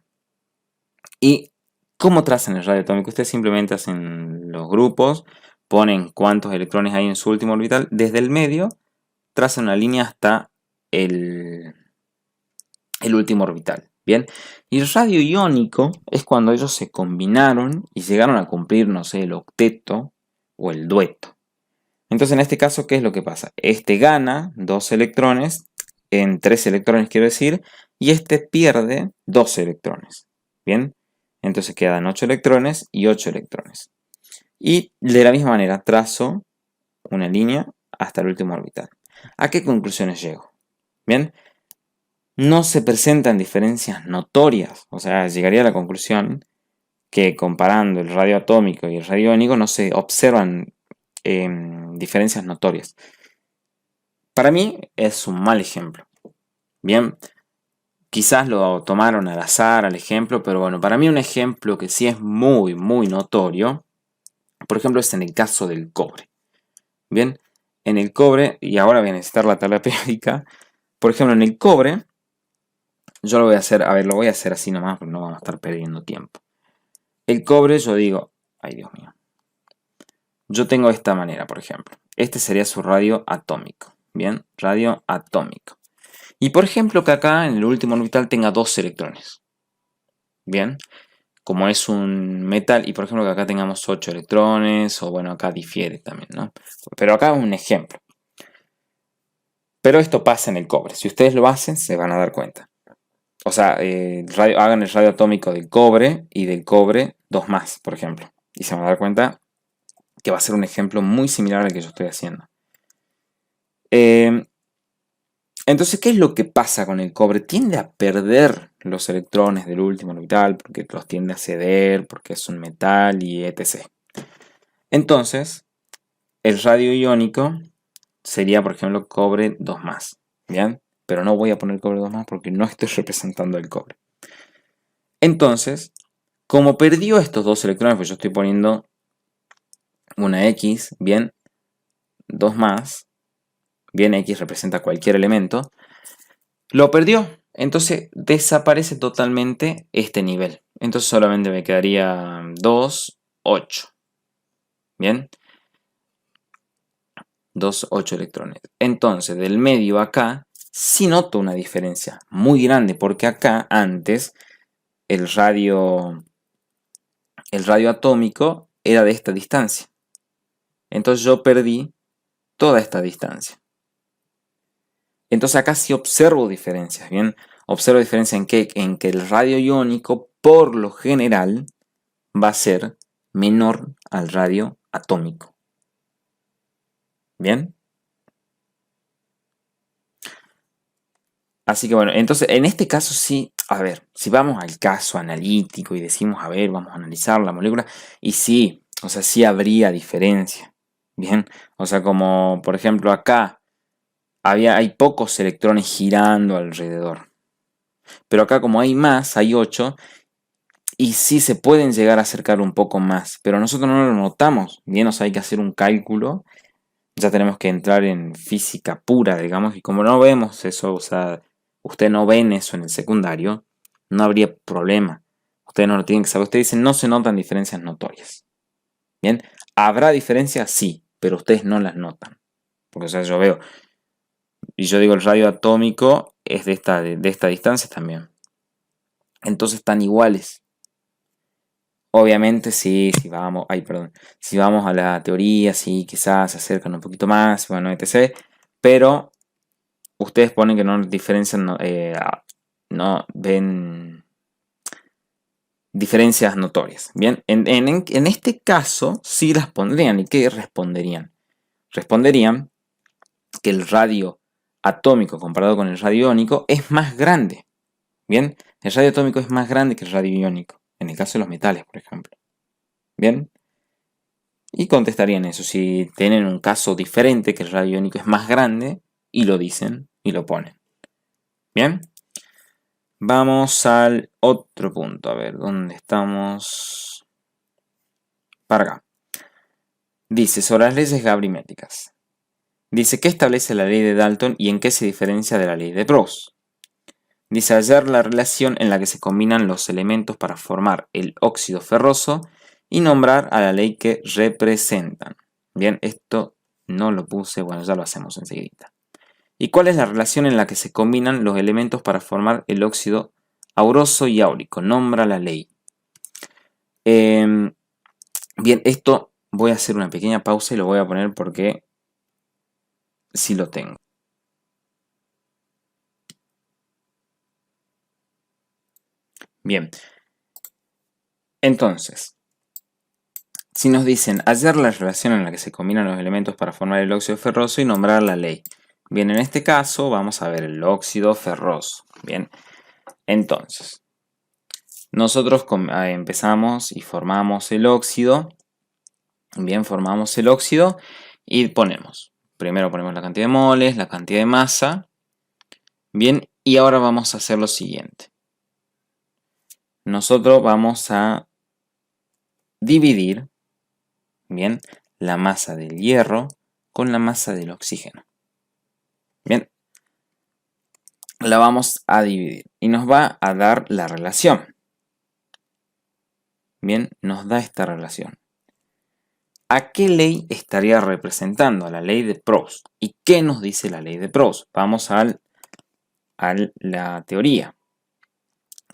¿Y cómo trazan el radio atómico? Ustedes simplemente hacen los grupos, ponen cuántos electrones hay en su último orbital. Desde el medio trazan una línea hasta el último orbital. Bien. Y el radio iónico es cuando ellos se combinaron y llegaron a cumplir, no sé, el octeto o el dueto. Entonces, en este caso, ¿qué es lo que pasa? Este gana 2 electrones, en 3 electrones quiero decir, y este pierde 2 electrones. ¿Bien? Entonces quedan 8 electrones y 8 electrones. Y de la misma manera trazo una línea hasta el último orbital. ¿A qué conclusiones llego? Bien, no se presentan diferencias notorias. O sea, llegaría a la conclusión que comparando el radio atómico y el radio iónico no se observan diferencias notorias. Para mí es un mal ejemplo. Bien, quizás lo tomaron al azar, al ejemplo, pero bueno, para mí un ejemplo que sí es muy, muy notorio, por ejemplo, es en el caso del cobre. Bien, en el cobre, y ahora voy a necesitar la tabla periódica, por ejemplo, en el cobre, yo lo voy a hacer, a ver, lo voy a hacer así nomás, porque no vamos a estar perdiendo tiempo. El cobre, yo digo, ay Dios mío, yo tengo esta manera, por ejemplo. Este sería su radio atómico. Bien, radio atómico. Y por ejemplo que acá en el último orbital tenga 2 electrones. Bien, como es un metal, y por ejemplo que acá tengamos 8 electrones, o bueno, acá difiere también, ¿no? Pero acá es un ejemplo. Pero esto pasa en el cobre. Si ustedes lo hacen, se van a dar cuenta. O sea, hagan el radio atómico del cobre y del cobre 2 más, por ejemplo. Y se van a dar cuenta que va a ser un ejemplo muy similar al que yo estoy haciendo. Entonces, ¿qué es lo que pasa con el cobre? Tiende a perder los electrones del último orbital porque los tiende a ceder, porque es un metal y etc. Entonces, el radio iónico sería, por ejemplo, cobre 2 más. ¿Bien? Pero no voy a poner cobre 2 más porque no estoy representando el cobre. Entonces, como perdió estos 2 electrones, pues yo estoy poniendo una X, ¿bien? 2 más. Bien, X representa cualquier elemento. Lo perdió. Entonces desaparece totalmente este nivel. Entonces solamente me quedaría 2, 8. Bien. 2, 8 electrones. Entonces del medio acá sí noto una diferencia muy grande. Porque acá antes el radio atómico era de esta distancia. Entonces yo perdí toda esta distancia. Entonces acá sí observo diferencias, ¿bien? Observo diferencia en qué, en que el radio iónico por lo general va a ser menor al radio atómico. ¿Bien? Así que bueno, entonces en este caso sí, a ver, si vamos al caso analítico y decimos, a ver, vamos a analizar la molécula, y sí, o sea, sí habría diferencia. Bien, o sea, como por ejemplo acá hay pocos electrones girando alrededor. Pero acá como hay más, hay 8, y sí se pueden llegar a acercar un poco más, pero nosotros no lo notamos. Bien, o sea, hay que hacer un cálculo, ya tenemos que entrar en física pura, digamos, y como no vemos eso, o sea, ustedes no ven eso en el secundario, no habría problema. Ustedes no lo tienen que saber. Ustedes dicen, no se notan diferencias notorias. Bien, ¿habrá diferencias? Sí, pero ustedes no las notan. Porque, o sea, yo veo, y yo digo, el radio atómico es de esta distancia también. Entonces están iguales. Obviamente sí, si vamos, ay, perdón, si vamos a la teoría, sí, quizás se acercan un poquito más, bueno, etc. Pero ustedes ponen que no diferencian, no ven diferencias notorias. Bien, en este caso sí las pondrían. ¿Y qué responderían? Responderían que el radio atómico comparado con el radio iónico es más grande. Bien, el radio atómico es más grande que el radio iónico, en el caso de los metales, por ejemplo. Bien, y contestarían eso, si tienen un caso diferente, que el radio iónico es más grande, y lo dicen y lo ponen. Bien, vamos al otro punto, a ver, ¿dónde estamos? Para acá. Dice, sobre las leyes gabrimétricas. Dice, ¿qué establece la ley de Dalton y en qué se diferencia de la ley de Proust? Dice, hallar la relación en la que se combinan los elementos para formar el óxido ferroso y nombrar a la ley que representan. Bien, esto no lo puse, bueno, ya lo hacemos enseguida. ¿Y cuál es la relación en la que se combinan los elementos para formar el óxido auroso y áurico? Nombra la ley. Bien, esto voy a hacer una pequeña pausa y lo voy a poner porque sí lo tengo. Bien, entonces, si nos dicen hallar la relación en la que se combinan los elementos para formar el óxido ferroso y nombrar la ley. Bien, en este caso vamos a ver el óxido ferroso. Bien, entonces, nosotros empezamos y formamos el óxido. Bien, formamos el óxido y primero ponemos la cantidad de moles, la cantidad de masa. Bien, y ahora vamos a hacer lo siguiente. Nosotros vamos a dividir, bien, la masa del hierro con la masa del oxígeno. Bien, la vamos a dividir y nos va a dar la relación. Bien, nos da esta relación. ¿A qué ley estaría representando? A la ley de Proust. ¿Y qué nos dice la ley de Proust? Vamos a la teoría.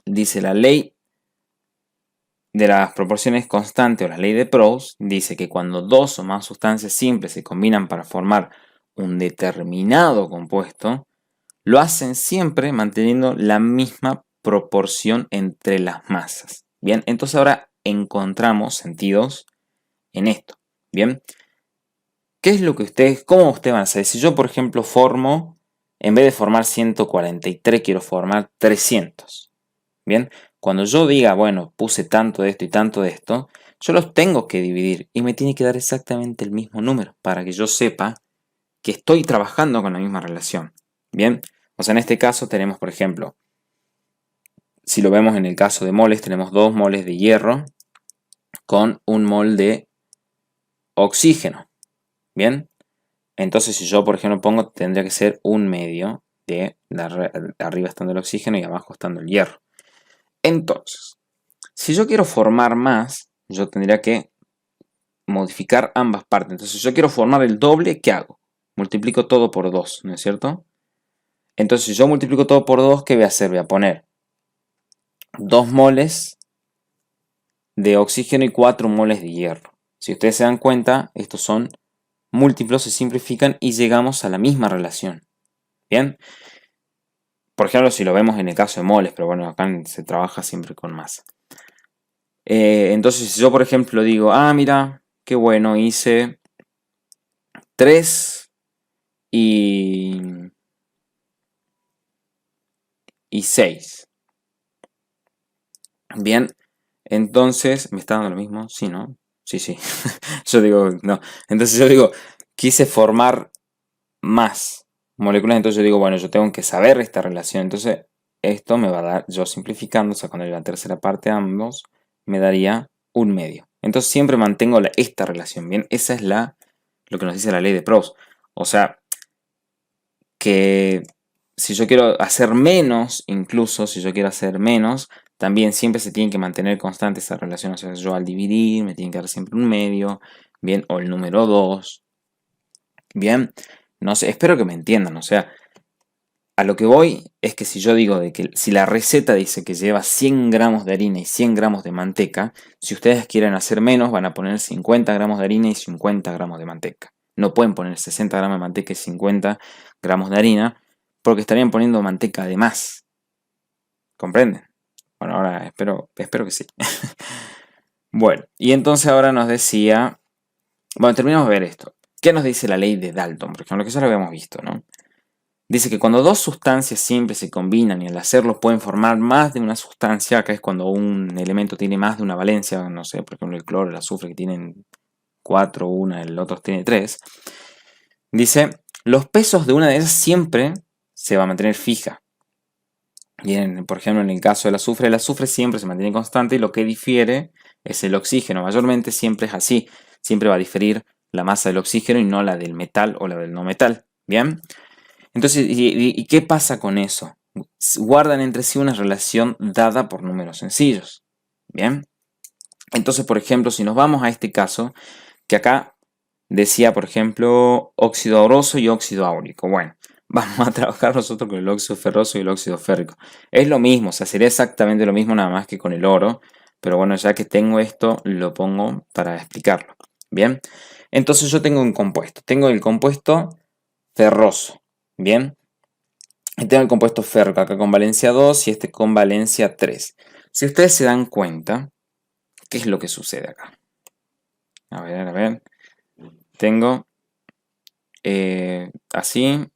Dice la ley de las proporciones constantes o la ley de Proust, dice que cuando dos o más sustancias simples se combinan para formar un determinado compuesto, lo hacen siempre manteniendo la misma proporción entre las masas. Bien, entonces ahora encontramos sentidos en esto. Bien, ¿qué es lo que cómo ustedes van a hacer? Si yo, por ejemplo, en vez de formar 143, quiero formar 300. Bien, cuando yo diga, bueno, puse tanto de esto y tanto de esto, yo los tengo que dividir y me tiene que dar exactamente el mismo número para que yo sepa que estoy trabajando con la misma relación. Bien, o sea, en este caso tenemos, por ejemplo, si lo vemos en el caso de moles, tenemos 2 moles de hierro con 1 mol de oxígeno. Bien, entonces si yo, por ejemplo, pongo, tendría que ser 1/2 de arriba estando el oxígeno y abajo estando el hierro. Entonces, si yo quiero formar más, yo tendría que modificar ambas partes. Entonces, si yo quiero formar el doble, ¿qué hago? Multiplico todo por 2, ¿no es cierto? Entonces, si yo multiplico todo por 2, ¿qué voy a hacer? Voy a poner 2 moles de oxígeno y 4 moles de hierro. Si ustedes se dan cuenta, estos son múltiplos, se simplifican y llegamos a la misma relación. Bien. Por ejemplo, si lo vemos en el caso de moles, pero bueno, acá se trabaja siempre con masa. Entonces, si yo, por ejemplo, digo, mira, qué bueno, hice 3 y 6. Bien, entonces, ¿me está dando lo mismo? Sí, ¿no? Sí, sí. Yo digo, no. Entonces yo digo, quise formar más moléculas, entonces yo digo, bueno, yo tengo que saber esta relación. Entonces, esto me va a dar, yo simplificando, sacando la tercera parte a ambos, me daría 1/2. Entonces siempre mantengo esta relación, ¿bien? Esa es lo que nos dice la ley de Proust. O sea, que si yo quiero hacer menos, incluso si yo quiero hacer menos, también siempre se tiene que mantener constante esa relación. O sea, yo al dividir me tiene que dar siempre 1/2, ¿bien? O el número 2, ¿bien? No sé, espero que me entiendan. O sea, a lo que voy es que si yo digo de que si la receta dice que lleva 100 gramos de harina y 100 gramos de manteca, si ustedes quieren hacer menos van a poner 50 gramos de harina y 50 gramos de manteca. No pueden poner 60 gramos de manteca y 50 gramos de harina porque estarían poniendo manteca de más. ¿Comprenden? Bueno, ahora espero que sí. Bueno, y entonces ahora nos decía, bueno, terminamos de ver esto. ¿Qué nos dice la ley de Dalton? Por ejemplo, que ya lo habíamos visto, ¿no? Dice que cuando dos sustancias siempre se combinan y al hacerlo pueden formar más de una sustancia, acá es cuando un elemento tiene más de una valencia, no sé, por ejemplo el cloro, el azufre que tienen 4, una, el otro tiene 3. Dice, los pesos de una de ellas siempre se va a mantener fija. Bien, por ejemplo, en el caso del azufre, el azufre siempre se mantiene constante y lo que difiere es el oxígeno. Mayormente siempre es así. Siempre va a diferir la masa del oxígeno y no la del metal o la del no metal. Bien. Entonces, ¿y qué pasa con eso? Guardan entre sí una relación dada por números sencillos. Bien. Entonces, por ejemplo, si nos vamos a este caso, que acá decía, por ejemplo, óxido auroso y óxido áurico. Bueno, vamos a trabajar nosotros con el óxido ferroso y el óxido férrico. Es lo mismo, o sea, sería exactamente lo mismo nada más que con el oro. Pero bueno, ya que tengo esto, lo pongo para explicarlo. Bien, entonces yo tengo un compuesto. Tengo el compuesto ferroso. Bien, y tengo el compuesto férrico acá con valencia 2 y este con valencia 3. Si ustedes se dan cuenta, ¿qué es lo que sucede acá? A ver. Tengo así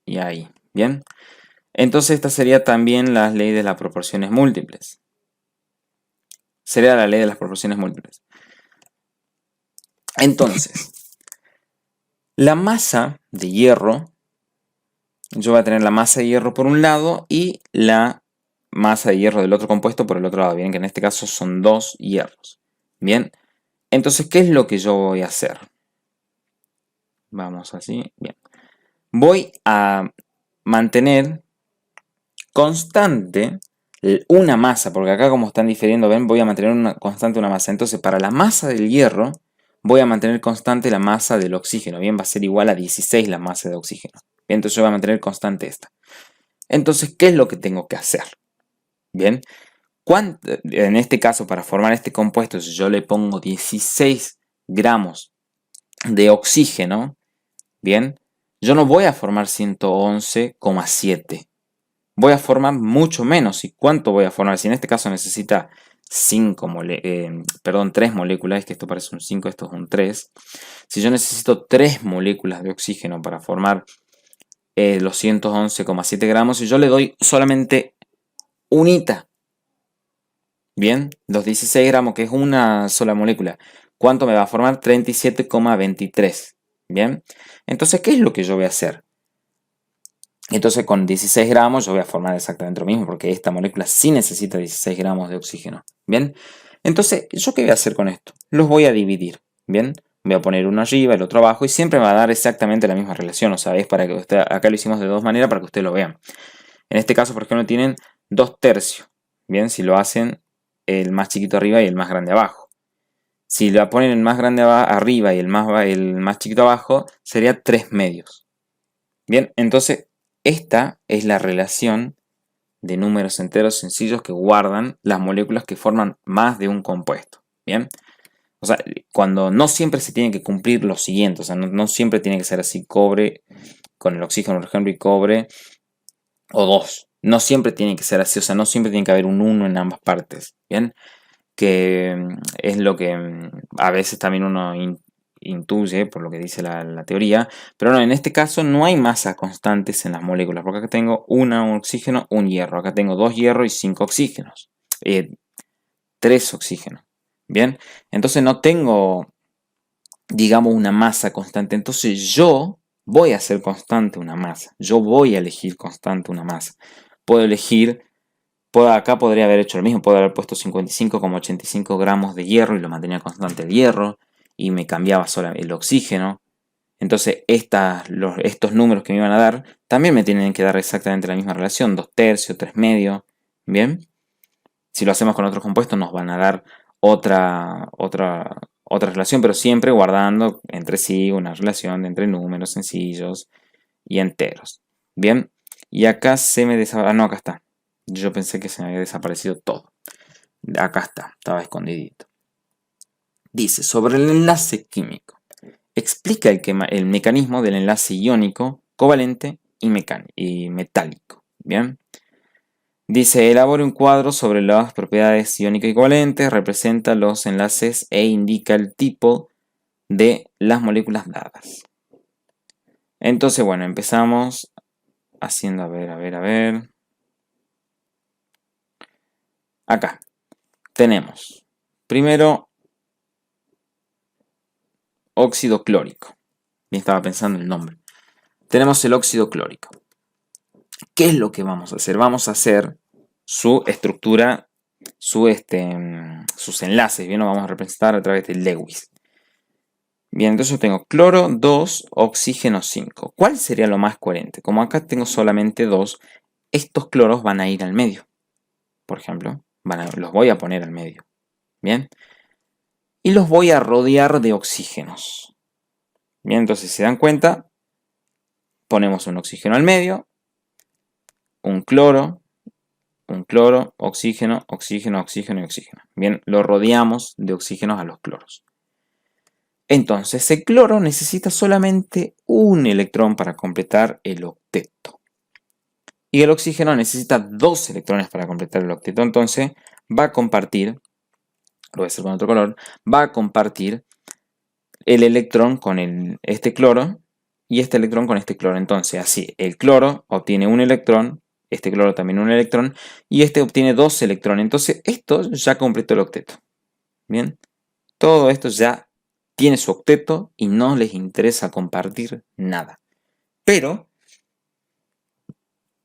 y ahí. Bien. Entonces esta sería también la ley de las proporciones múltiples. Sería la ley de las proporciones múltiples. Entonces, la masa de hierro, yo voy a tener la masa de hierro por un lado y la masa de hierro del otro compuesto por el otro lado. Bien, que en este caso son 2 hierros. Bien, entonces, ¿qué es lo que yo voy a hacer? Vamos así, bien. Voy a mantener constante una masa, porque acá como están difiriendo, ven, voy a mantener constante una masa. Entonces, para la masa del hierro, voy a mantener constante la masa del oxígeno. Bien, va a ser igual a 16 la masa de oxígeno. Bien, entonces yo voy a mantener constante esta. Entonces, ¿qué es lo que tengo que hacer? Bien, en este caso, para formar este compuesto, si yo le pongo 16 gramos de oxígeno, bien, yo no voy a formar 111,7. Voy a formar mucho menos. ¿Y cuánto voy a formar? Si en este caso necesita 3 moléculas, es que esto parece un 5, esto es un 3. Si yo necesito 3 moléculas de oxígeno para formar los 111,7 gramos, y yo le doy solamente unita, bien, los 16 gramos, que es una sola molécula, ¿cuánto me va a formar? 37,23. Bien, entonces, ¿qué es lo que yo voy a hacer? Entonces con 16 gramos yo voy a formar exactamente lo mismo porque esta molécula sí necesita 16 gramos de oxígeno. Bien, entonces ¿yo qué voy a hacer con esto? Los voy a dividir. Bien, voy a poner uno arriba, el otro abajo y siempre me va a dar exactamente la misma relación. O sea, es para que usted, acá lo hicimos de dos maneras para que ustedes lo vean. En este caso, por ejemplo, tienen 2/3. Bien, si lo hacen el más chiquito arriba y el más grande abajo. Si la ponen el más grande arriba y el más chiquito abajo, sería 3/2. Bien, entonces esta es la relación de números enteros sencillos que guardan las moléculas que forman más de un compuesto. Bien, o sea, cuando no siempre se tiene que cumplir lo siguiente, o sea, no siempre tiene que ser así: cobre con el oxígeno, por ejemplo, y cobre, o 2. No siempre tiene que ser así, o sea, no siempre tiene que haber un 1 en ambas partes, ¿bien? Que es lo que a veces también uno intuye por lo que dice la teoría, pero no, en este caso no hay masas constantes en las moléculas, porque acá tengo un oxígeno, un hierro, acá tengo 2 hierros y 5 oxígenos, 3 oxígenos, ¿bien? Entonces no tengo, digamos, una masa constante, entonces yo voy a hacer constante una masa, yo voy a elegir constante una masa, puedo elegir. Acá podría haber hecho lo mismo, puedo haber puesto 55,85 gramos de hierro y lo mantenía constante el hierro y me cambiaba solo el oxígeno. Entonces estos números que me iban a dar también me tienen que dar exactamente la misma relación, 2 tercios, 3 medios, ¿bien? Si lo hacemos con otros compuestos nos van a dar otra relación, pero siempre guardando entre sí una relación entre números sencillos y enteros, ¿bien? Y acá se me desapareció, no, acá está. Yo pensé que se me había desaparecido todo. Acá está, estaba escondidito. Dice, sobre el enlace químico. Explica el mecanismo del enlace iónico, covalente y metálico. Bien. Dice, elabora un cuadro sobre las propiedades iónicas y covalentes, representa los enlaces e indica el tipo de las moléculas dadas. Entonces, bueno, empezamos haciendo, a ver. Acá tenemos, primero, óxido clórico. Bien, estaba pensando en el nombre. Tenemos el óxido clórico. ¿Qué es lo que vamos a hacer? Vamos a hacer su estructura, sus enlaces. Bien, lo vamos a representar a través de Lewis. Bien, entonces yo tengo cloro 2, oxígeno 5. ¿Cuál sería lo más coherente? Como acá tengo solamente 2, estos cloros van a ir al medio. Por ejemplo, los voy a poner al medio. Bien. Y los voy a rodear de oxígenos. Bien, entonces si se dan cuenta, ponemos un oxígeno al medio, un cloro, oxígeno, oxígeno, oxígeno y oxígeno. Bien, lo rodeamos de oxígenos a los cloros. Entonces, el cloro necesita solamente un electrón para completar el octeto. Y el oxígeno necesita 2 electrones para completar el octeto. Entonces, va a compartir, lo voy a hacer con otro color, va a compartir el electrón con este cloro y este electrón con este cloro. Entonces, así, el cloro obtiene un electrón, este cloro también un electrón, y este obtiene 2 electrones. Entonces, esto ya completó el octeto. Bien, todo esto ya tiene su octeto y no les interesa compartir nada. Pero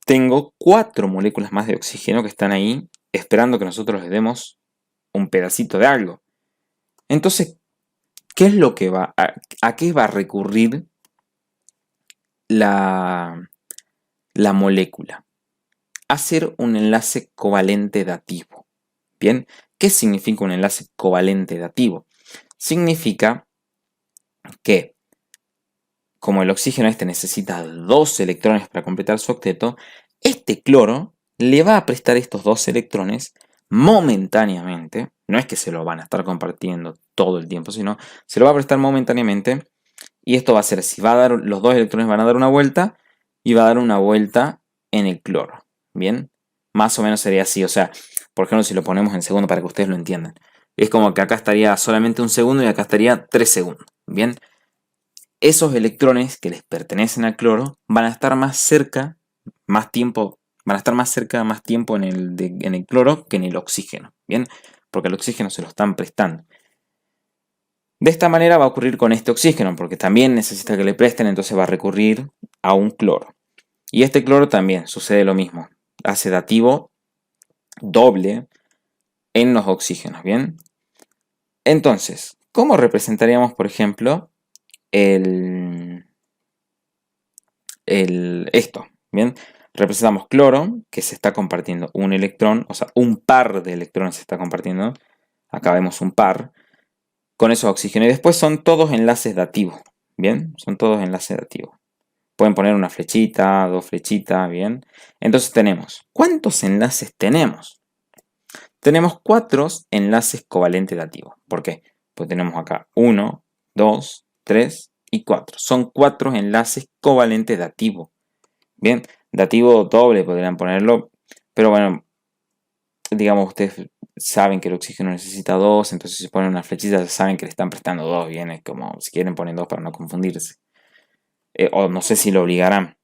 tengo 4 moléculas más de oxígeno que están ahí esperando que nosotros les demos un pedacito de algo. Entonces, ¿qué es lo que a qué va a recurrir la molécula? Hacer un enlace covalente dativo. Bien, ¿qué significa un enlace covalente dativo? Significa que, como el oxígeno necesita 2 electrones para completar su octeto, este cloro le va a prestar estos 2 electrones momentáneamente. No es que se lo van a estar compartiendo todo el tiempo, sino se lo va a prestar momentáneamente. Y esto va a ser, si va a dar, los 2 electrones van a dar una vuelta y va a dar una vuelta en el cloro. Bien, más o menos sería así. O sea, por ejemplo, si lo ponemos en segundo para que ustedes lo entiendan. Es como que acá estaría solamente un segundo y acá estaría 3 segundos. Bien, esos electrones que les pertenecen al cloro van a estar más cerca, más tiempo, más tiempo en el cloro que en el oxígeno. Bien, porque el oxígeno se lo están prestando. De esta manera va a ocurrir con este oxígeno, porque también necesita que le presten, entonces va a recurrir a un cloro. Y este cloro también sucede lo mismo, hace dativo doble en los oxígenos, ¿bien? Entonces, ¿cómo representaríamos, por ejemplo, esto? ¿Bien? Representamos cloro, que se está compartiendo un electrón, o sea, un par de electrones se está compartiendo. Acá vemos un par. Con esos oxígenos. Y después son todos enlaces dativos. ¿Bien? Son todos enlaces dativos. Pueden poner una flechita, 2 flechitas, ¿bien? Entonces tenemos, ¿cuántos enlaces tenemos? Tenemos 4 enlaces covalentes dativos. ¿Por qué? Pues tenemos acá 1, 2, 3 y 4. Son 4 enlaces covalentes dativo. Bien, dativo doble podrían ponerlo, pero bueno, digamos, ustedes saben que el oxígeno necesita 2, entonces si ponen una flechita ya saben que le están prestando 2, bien, es como si quieren poner 2 para no confundirse. O no sé si lo obligarán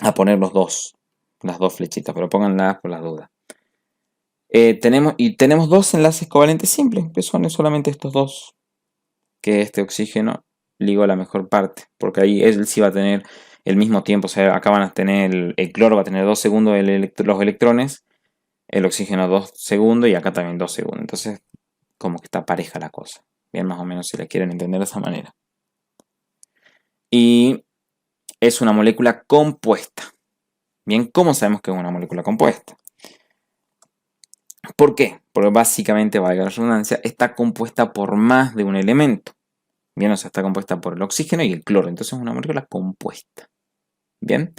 a poner las dos flechitas, pero pónganlas por las dudas. Tenemos dos enlaces covalentes simples, que son solamente estos dos, que este oxígeno ligó a la mejor parte, porque ahí él sí va a tener el mismo tiempo, o sea, acá van a tener, el cloro va a tener 2 segundos los electrones, el oxígeno 2 segundos y acá también 2 segundos, entonces como que está pareja la cosa, bien, más o menos si la quieren entender de esa manera. Y es una molécula compuesta. Bien, ¿cómo sabemos que es una molécula compuesta? ¿Por qué? Porque básicamente, valga la redundancia, está compuesta por más de un elemento. Bien, o sea, está compuesta por el oxígeno y el cloro. Entonces es una molécula compuesta. Bien.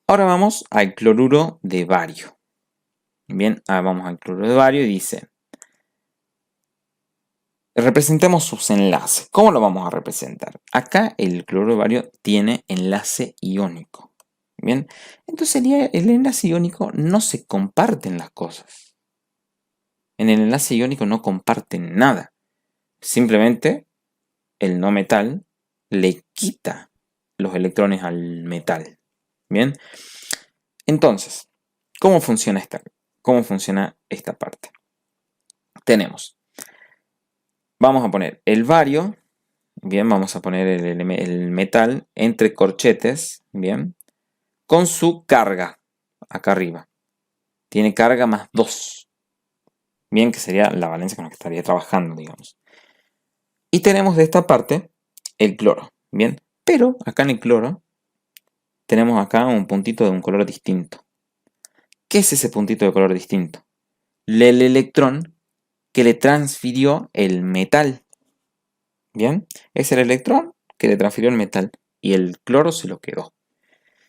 Ahora vamos al cloruro de bario. Bien, ahora vamos al cloruro de bario y dice, representemos sus enlaces. ¿Cómo lo vamos a representar? Acá el cloruro de bario tiene enlace iónico. Bien, entonces el enlace iónico no se comparten las cosas. En el enlace iónico no comparten nada. Simplemente el no metal le quita los electrones al metal. Bien, entonces, ¿cómo funciona esta parte? Vamos a poner el bario, bien, vamos a poner el metal entre corchetes, bien, con su carga acá arriba. Tiene carga más 2, bien, que sería la valencia con la que estaría trabajando, digamos. Y tenemos de esta parte el cloro, bien, pero acá en el cloro tenemos acá un puntito de un color distinto. ¿Qué es ese puntito de color distinto? El electrón que le transfirió el metal. Bien, es el electrón que le transfirió el metal y el cloro se lo quedó.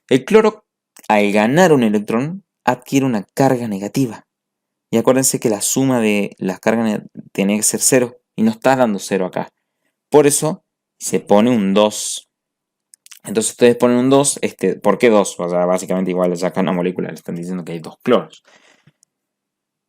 El cloro, al ganar un electrón, adquiere una carga negativa. Y acuérdense que la suma de las cargas tiene que ser 0 y no está dando 0 acá. Por eso se pone un 2. Entonces ustedes ponen un 2, ¿por qué 2? O sea, básicamente igual le sacan una molécula, le están diciendo que hay 2 cloros.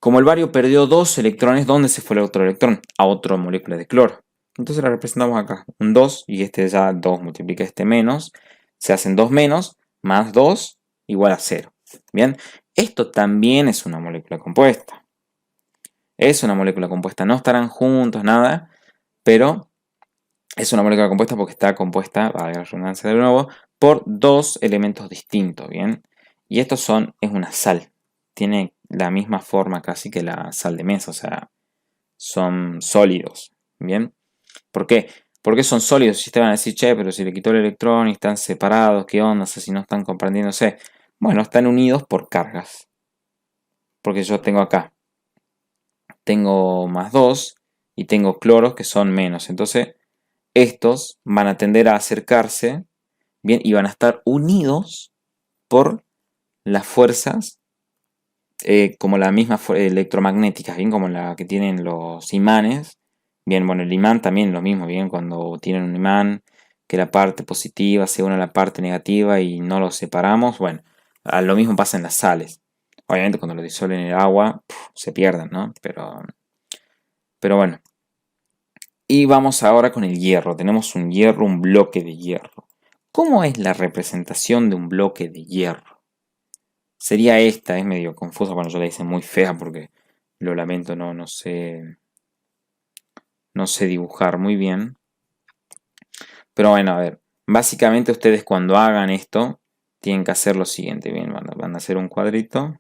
Como el bario perdió 2 electrones, ¿dónde se fue el otro electrón? A otra molécula de cloro. Entonces la representamos acá, un 2, y ya 2 multiplica este menos, se hacen 2 menos, más 2, igual a 0. Bien, esto también es una molécula compuesta. Es una molécula compuesta, no estarán juntos, nada, pero es una molécula compuesta porque está compuesta, valga la redundancia de nuevo, por 2 elementos distintos, ¿bien? Y estos es una sal, tiene la misma forma casi que la sal de mesa, o sea, son sólidos, ¿bien? ¿Por qué? Porque son sólidos. Si te van a decir, che, pero si le quitó el electrón y están separados, ¿qué onda? O sea, si no están comprendiéndose. Bueno, están unidos por cargas. Porque yo tengo acá, tengo más 2 y tengo cloros que son menos. Entonces, estos van a tender a acercarse, ¿bien? Y van a estar unidos por las fuerzas como la misma electromagnética, bien, como la que tienen los imanes. Bien, bueno, el imán también lo mismo, bien, cuando tienen un imán, que la parte positiva se une a la parte negativa y no los separamos, bueno, lo mismo pasa en las sales. Obviamente cuando lo disuelven en el agua, se pierden, ¿no? Pero bueno. Y vamos ahora con el hierro. Tenemos un hierro, un bloque de hierro. ¿Cómo es la representación de un bloque de hierro? Sería esta, es medio confusa, bueno, yo la hice muy fea porque lo lamento, no sé dibujar muy bien. Pero bueno, a ver, básicamente ustedes cuando hagan esto tienen que hacer lo siguiente, bien, van a hacer un cuadrito.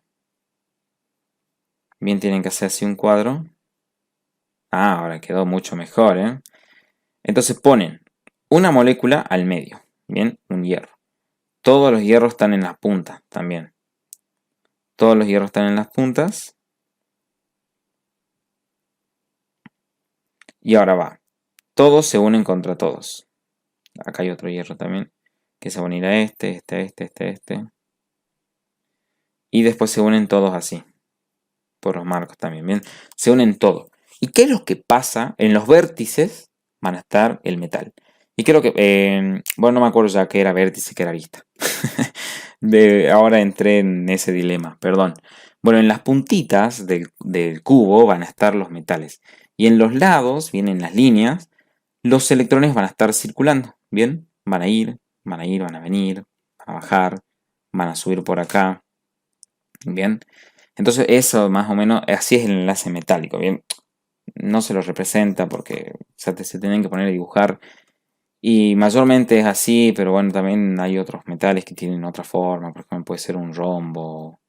Bien, tienen que hacer así un cuadro. Ah, ahora quedó mucho mejor, ¿eh? Entonces ponen una molécula al medio, bien, un hierro. Todos los hierros están en las puntas también. Todos los hierros están en las puntas. Y ahora va. Todos se unen contra todos. Acá hay otro hierro también. Que se va a unir a este. Y después se unen todos así. Por los marcos también, ¿bien? Se unen todos. ¿Y qué es lo que pasa? En los vértices van a estar el metal. Y creo que, bueno, no me acuerdo ya qué era vértice, qué era arista. Ahora entré en ese dilema, perdón. Bueno, en las puntitas del cubo van a estar los metales. Y en los lados, bien en las líneas, los electrones van a estar circulando. Bien, van a ir, van a ir, van a venir, van a bajar, van a subir por acá. Bien, entonces eso más o menos, así es el enlace metálico. Bien, no se lo representa porque se tienen que poner a dibujar. Y mayormente es así, pero bueno, también hay otros metales que tienen otra forma. Por ejemplo, puede ser un rombo.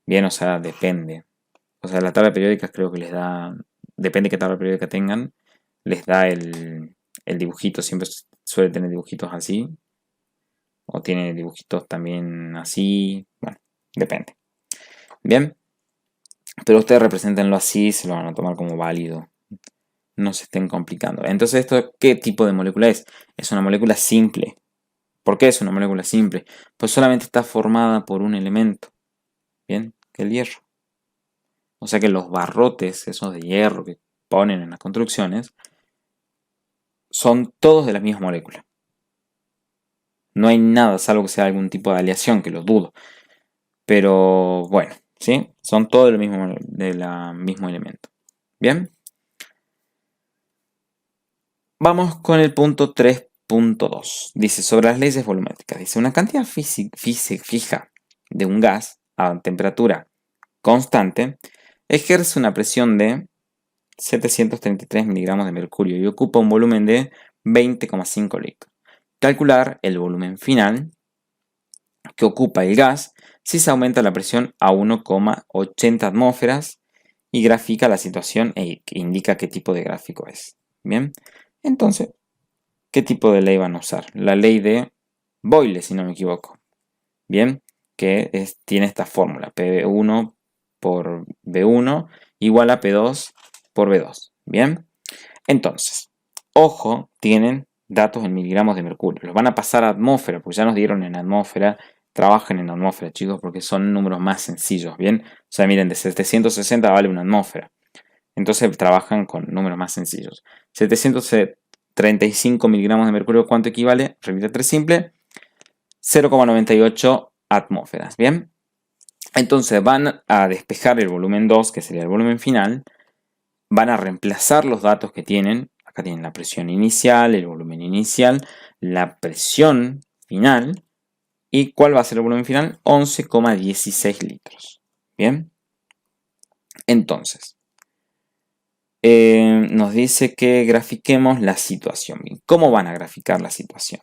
Bien, o sea, depende. O sea, la tabla periódica creo que les da, depende de qué tabla periódica tengan, les da el dibujito. Siempre suele tener dibujitos así. O tiene dibujitos también así. Bueno, depende. Bien, pero ustedes representenlo así, se lo van a tomar como válido. No se estén complicando. Entonces, ¿esto qué tipo de molécula es? Es una molécula simple. ¿Por qué es una molécula simple? Pues solamente está formada por un elemento, ¿bien? Que el hierro. O sea que los barrotes, esos de hierro que ponen en las construcciones, son todos de la misma molécula. No hay nada, salvo que sea algún tipo de aleación, que lo dudo. Pero bueno, ¿sí? Son todos del mismo elemento. ¿Bien? Vamos con el punto 3.2. Dice, sobre las leyes volumétricas. Dice, una cantidad fija de un gas a temperatura constante ejerce una presión de 733 miligramos de mercurio y ocupa un volumen de 20,5 litros. Calcular el volumen final que ocupa el gas si se aumenta la presión a 1,80 atmósferas y grafica la situación e indica qué tipo de gráfico es. Bien, entonces, ¿qué tipo de ley van a usar? La ley de Boyle, si no me equivoco. Bien, que tiene esta fórmula, P1 por B1 igual a P2 por B2. Bien, entonces, ojo, tienen datos en miligramos de mercurio. Los van a pasar a atmósfera, porque ya nos dieron en atmósfera. Trabajen en atmósfera, chicos, porque son números más sencillos. Bien, o sea, miren, de 760 vale una atmósfera. Entonces trabajan con números más sencillos. 735 miligramos de mercurio, ¿cuánto equivale? Repite 3 simple. 0,98 atmósferas. Bien. Entonces van a despejar el volumen 2, que sería el volumen final. Van a reemplazar los datos que tienen. Acá tienen la presión inicial, el volumen inicial, la presión final. ¿Y cuál va a ser el volumen final? 11,16 litros. Bien. Entonces, nos dice que grafiquemos la situación. ¿Cómo van a graficar la situación?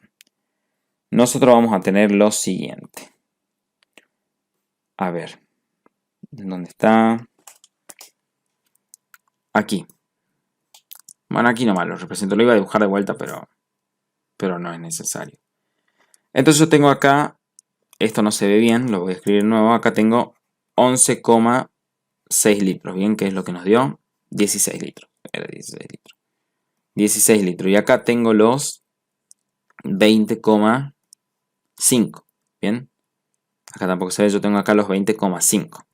Nosotros vamos a tener lo siguiente. A ver, ¿dónde está? Aquí. Bueno, aquí nomás lo represento. Lo iba a dibujar de vuelta, pero no es necesario. Entonces yo tengo acá, esto no se ve bien, lo voy a escribir de nuevo. Acá tengo 11,6 litros, ¿bien? ¿Qué es lo que nos dio? 16 litros. Era 16 litros. 16 litros. Y acá tengo los 20,5. ¿Bien? Acá tampoco se ve, yo tengo acá los 20,5.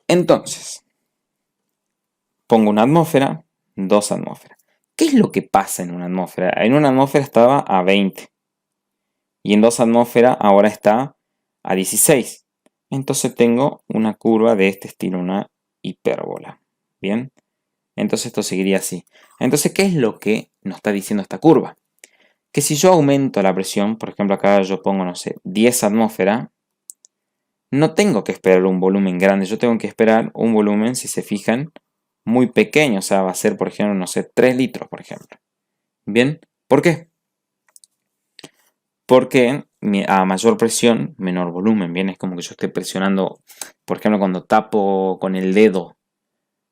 Entonces, pongo una atmósfera, 2 atmósferas. ¿Qué es lo que pasa en una atmósfera? En una atmósfera estaba a 20. Y en 2 atmósferas ahora está a 16. Entonces tengo una curva de este estilo, una hipérbola. ¿Bien? Entonces esto seguiría así. Entonces, ¿qué es lo que nos está diciendo esta curva? Que si yo aumento la presión, por ejemplo acá yo pongo, no sé, 10 atmósferas, no tengo que esperar un volumen grande, yo tengo que esperar un volumen, si se fijan, muy pequeño, o sea, va a ser, por ejemplo, no sé, 3 litros, por ejemplo. ¿Bien? ¿Por qué? Porque a mayor presión, menor volumen, ¿bien? Es como que yo esté presionando, por ejemplo, cuando tapo con el dedo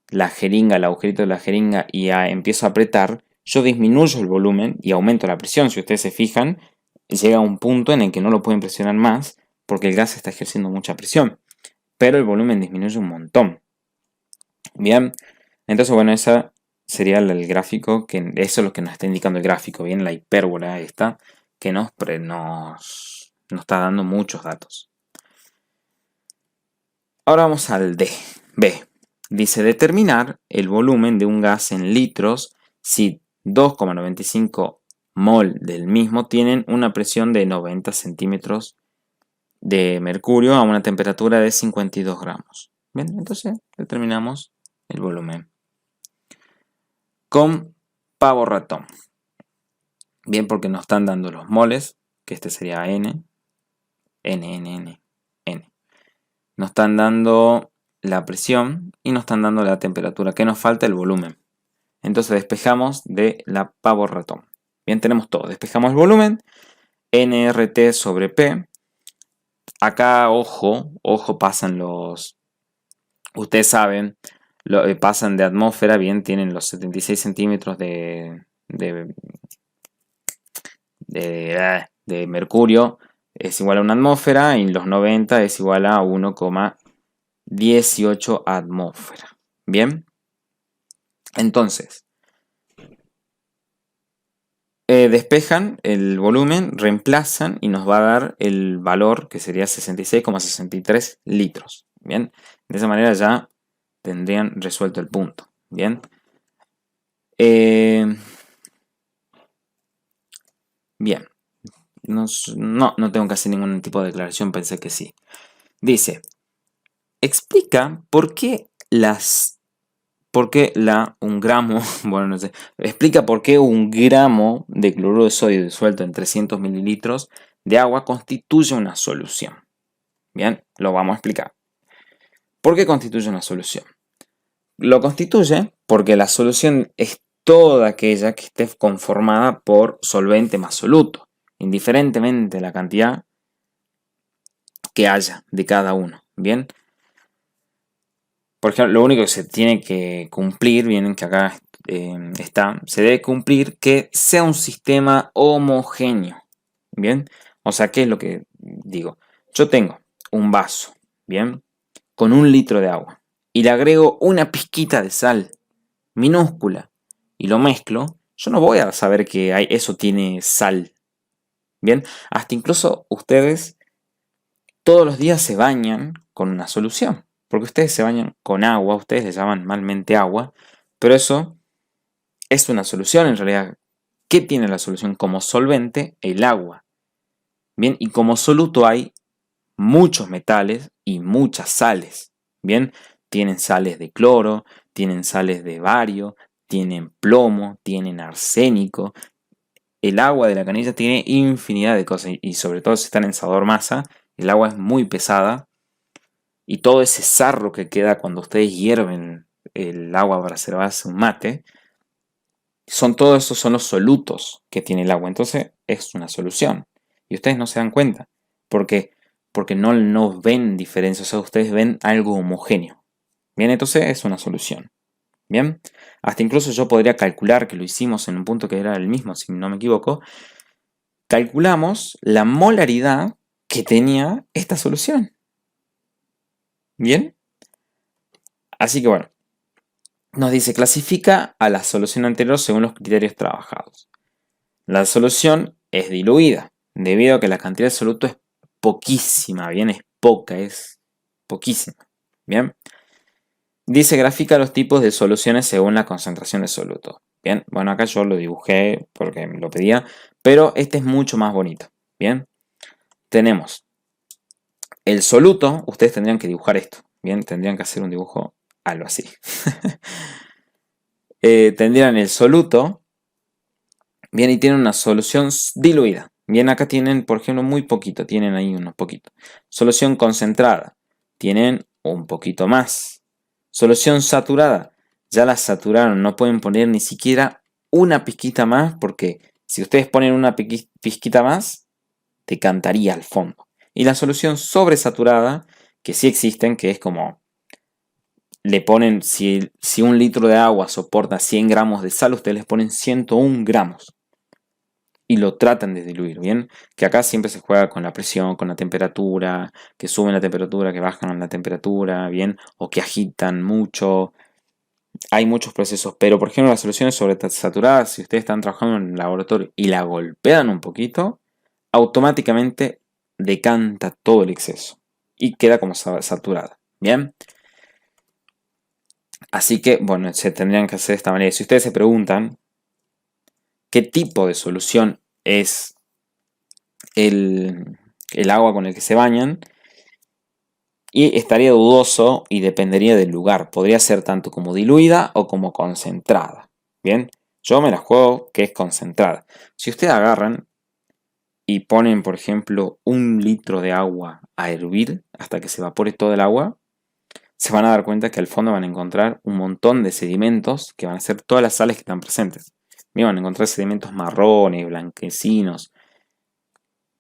la jeringa, el agujerito de la jeringa y empiezo a apretar, yo disminuyo el volumen y aumento la presión. Si ustedes se fijan, llega a un punto en el que no lo pueden presionar más porque el gas está ejerciendo mucha presión. Pero el volumen disminuye un montón. Bien, entonces bueno, ese sería el gráfico, que eso es lo que nos está indicando el gráfico, bien, la hipérbola esta, que nos está dando muchos datos. Ahora vamos al D, B. Dice determinar el volumen de un gas en litros si 2,95 mol del mismo tienen una presión de 90 centímetros de mercurio a una temperatura de 52 gramos. Bien, entonces determinamos el volumen. Con pavo ratón. Bien, porque nos están dando los moles, que este sería N. Nos están dando la presión y nos están dando la temperatura. ¿Qué nos falta? El volumen. Entonces despejamos de la pavo ratón. Bien, tenemos todo. Despejamos el volumen. nRT sobre P. Acá, ojo, pasan los... Ustedes saben, pasan de atmósfera, bien, tienen los 76 centímetros de mercurio, es igual a una atmósfera, y los 90 es igual a 1,18 atmósfera. Bien, entonces, despejan el volumen, reemplazan y nos va a dar el valor que sería 66,63 litros. Bien, de esa manera ya tendrían resuelto el punto. Bien. Bien. No tengo que hacer ningún tipo de declaración, pensé que sí. Dice, explica un gramo, bueno, no sé, explica por qué un gramo de cloruro de sodio disuelto en 300 mililitros de agua constituye una solución. Bien, lo vamos a explicar. ¿Por qué constituye una solución? Lo constituye porque la solución es toda aquella que esté conformada por solvente más soluto, indiferentemente la cantidad que haya de cada uno. Bien, por ejemplo, lo único que se tiene que cumplir, bien, que acá está, se debe cumplir que sea un sistema homogéneo. Bien, o sea, ¿qué es lo que digo? Yo tengo un vaso, bien, con 1 litro de agua y le agrego una pizquita de sal minúscula y lo mezclo, yo no voy a saber que eso tiene sal. Bien, hasta incluso ustedes todos los días se bañan con una solución, porque ustedes se bañan con agua, ustedes le llaman malmente agua, pero eso es una solución en realidad. ¿Qué tiene la solución como solvente? El agua. Bien, y como soluto hay muchos metales y muchas sales. Bien, tienen sales de cloro, tienen sales de bario, tienen plomo, tienen arsénico. El agua de la canilla tiene infinidad de cosas y sobre todo si están en sabor masa, el agua es muy pesada y todo ese sarro que queda cuando ustedes hierven el agua para hacerse un mate, todos esos son los solutos que tiene el agua. Entonces es una solución y ustedes no se dan cuenta porque no ven diferencia, o sea, ustedes ven algo homogéneo. Bien, entonces es una solución. Bien, hasta incluso yo podría calcular, que lo hicimos en un punto que era el mismo, si no me equivoco, calculamos la molaridad que tenía esta solución. Bien, así que bueno, nos dice clasifica a la solución anterior según los criterios trabajados. La solución es diluida, debido a que la cantidad de soluto es poquísima, bien, es poca, es poquísima. Bien, dice grafica los tipos de soluciones según la concentración de soluto. Bien, bueno, acá yo lo dibujé porque me lo pedía, pero este es mucho más bonito. Bien, tenemos el soluto, ustedes tendrían que dibujar esto. Bien, tendrían que hacer un dibujo algo así. Tendrían el soluto. Bien, y tienen una solución diluida. Bien, acá tienen, por ejemplo, muy poquito. Tienen ahí unos poquitos. Solución concentrada. Tienen un poquito más. Solución saturada. Ya la saturaron. No pueden poner ni siquiera una pizquita más porque si ustedes ponen una pizquita más, decantaría al fondo. Y la solución sobresaturada, que sí existen, que es como le ponen, si 1 litro de agua soporta 100 gramos de sal, ustedes les ponen 101 gramos y lo tratan de diluir, ¿bien? Que acá siempre se juega con la presión, con la temperatura, que suben la temperatura, que bajan la temperatura, ¿bien? O que agitan mucho. Hay muchos procesos, pero por ejemplo las soluciones sobresaturadas, si ustedes están trabajando en el laboratorio y la golpean un poquito, automáticamente decanta todo el exceso y queda como saturada, ¿bien? Así que, bueno, se tendrían que hacer de esta manera. Si ustedes se preguntan qué tipo de solución es el agua con el que se bañan. Y estaría dudoso y dependería del lugar. Podría ser tanto como diluida o como concentrada. Bien, yo me la juego que es concentrada. Si ustedes agarran y ponen, por ejemplo, 1 litro de agua a hervir hasta que se evapore todo el agua, se van a dar cuenta que al fondo van a encontrar un montón de sedimentos que van a ser todas las sales que están presentes. Bien, van a encontrar sedimentos marrones, blanquecinos.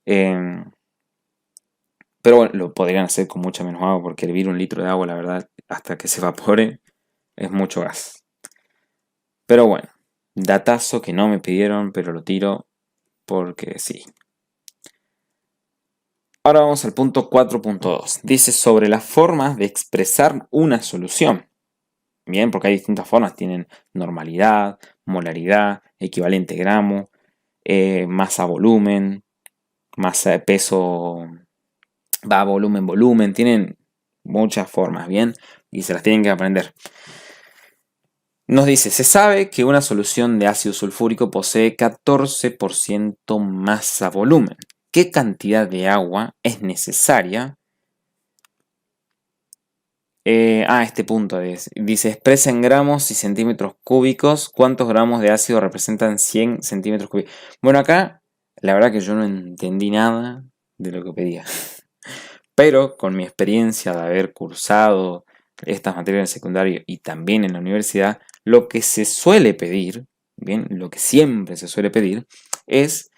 Pero bueno, lo podrían hacer con mucha menos agua porque hervir 1 litro de agua, la verdad, hasta que se evapore, es mucho gas. Pero bueno, datazo que no me pidieron, pero lo tiro porque sí. Ahora vamos al punto 4.2. Dice sobre las formas de expresar una solución. Bien, porque hay distintas formas. Tienen normalidad, molaridad, equivalente gramo, masa volumen, masa de peso, va volumen volumen. Tienen muchas formas, ¿bien? Y se las tienen que aprender. Nos dice, se sabe que una solución de ácido sulfúrico posee 14% masa volumen. ¿Qué cantidad de agua es necesaria? Este punto dice, expresa en gramos y centímetros cúbicos. ¿Cuántos gramos de ácido representan 100 centímetros cúbicos? Bueno, acá la verdad que yo no entendí nada de lo que pedía. Pero con mi experiencia de haber cursado estas materias en el secundario y también en la universidad, lo que se suele pedir, bien, lo que siempre se suele pedir, es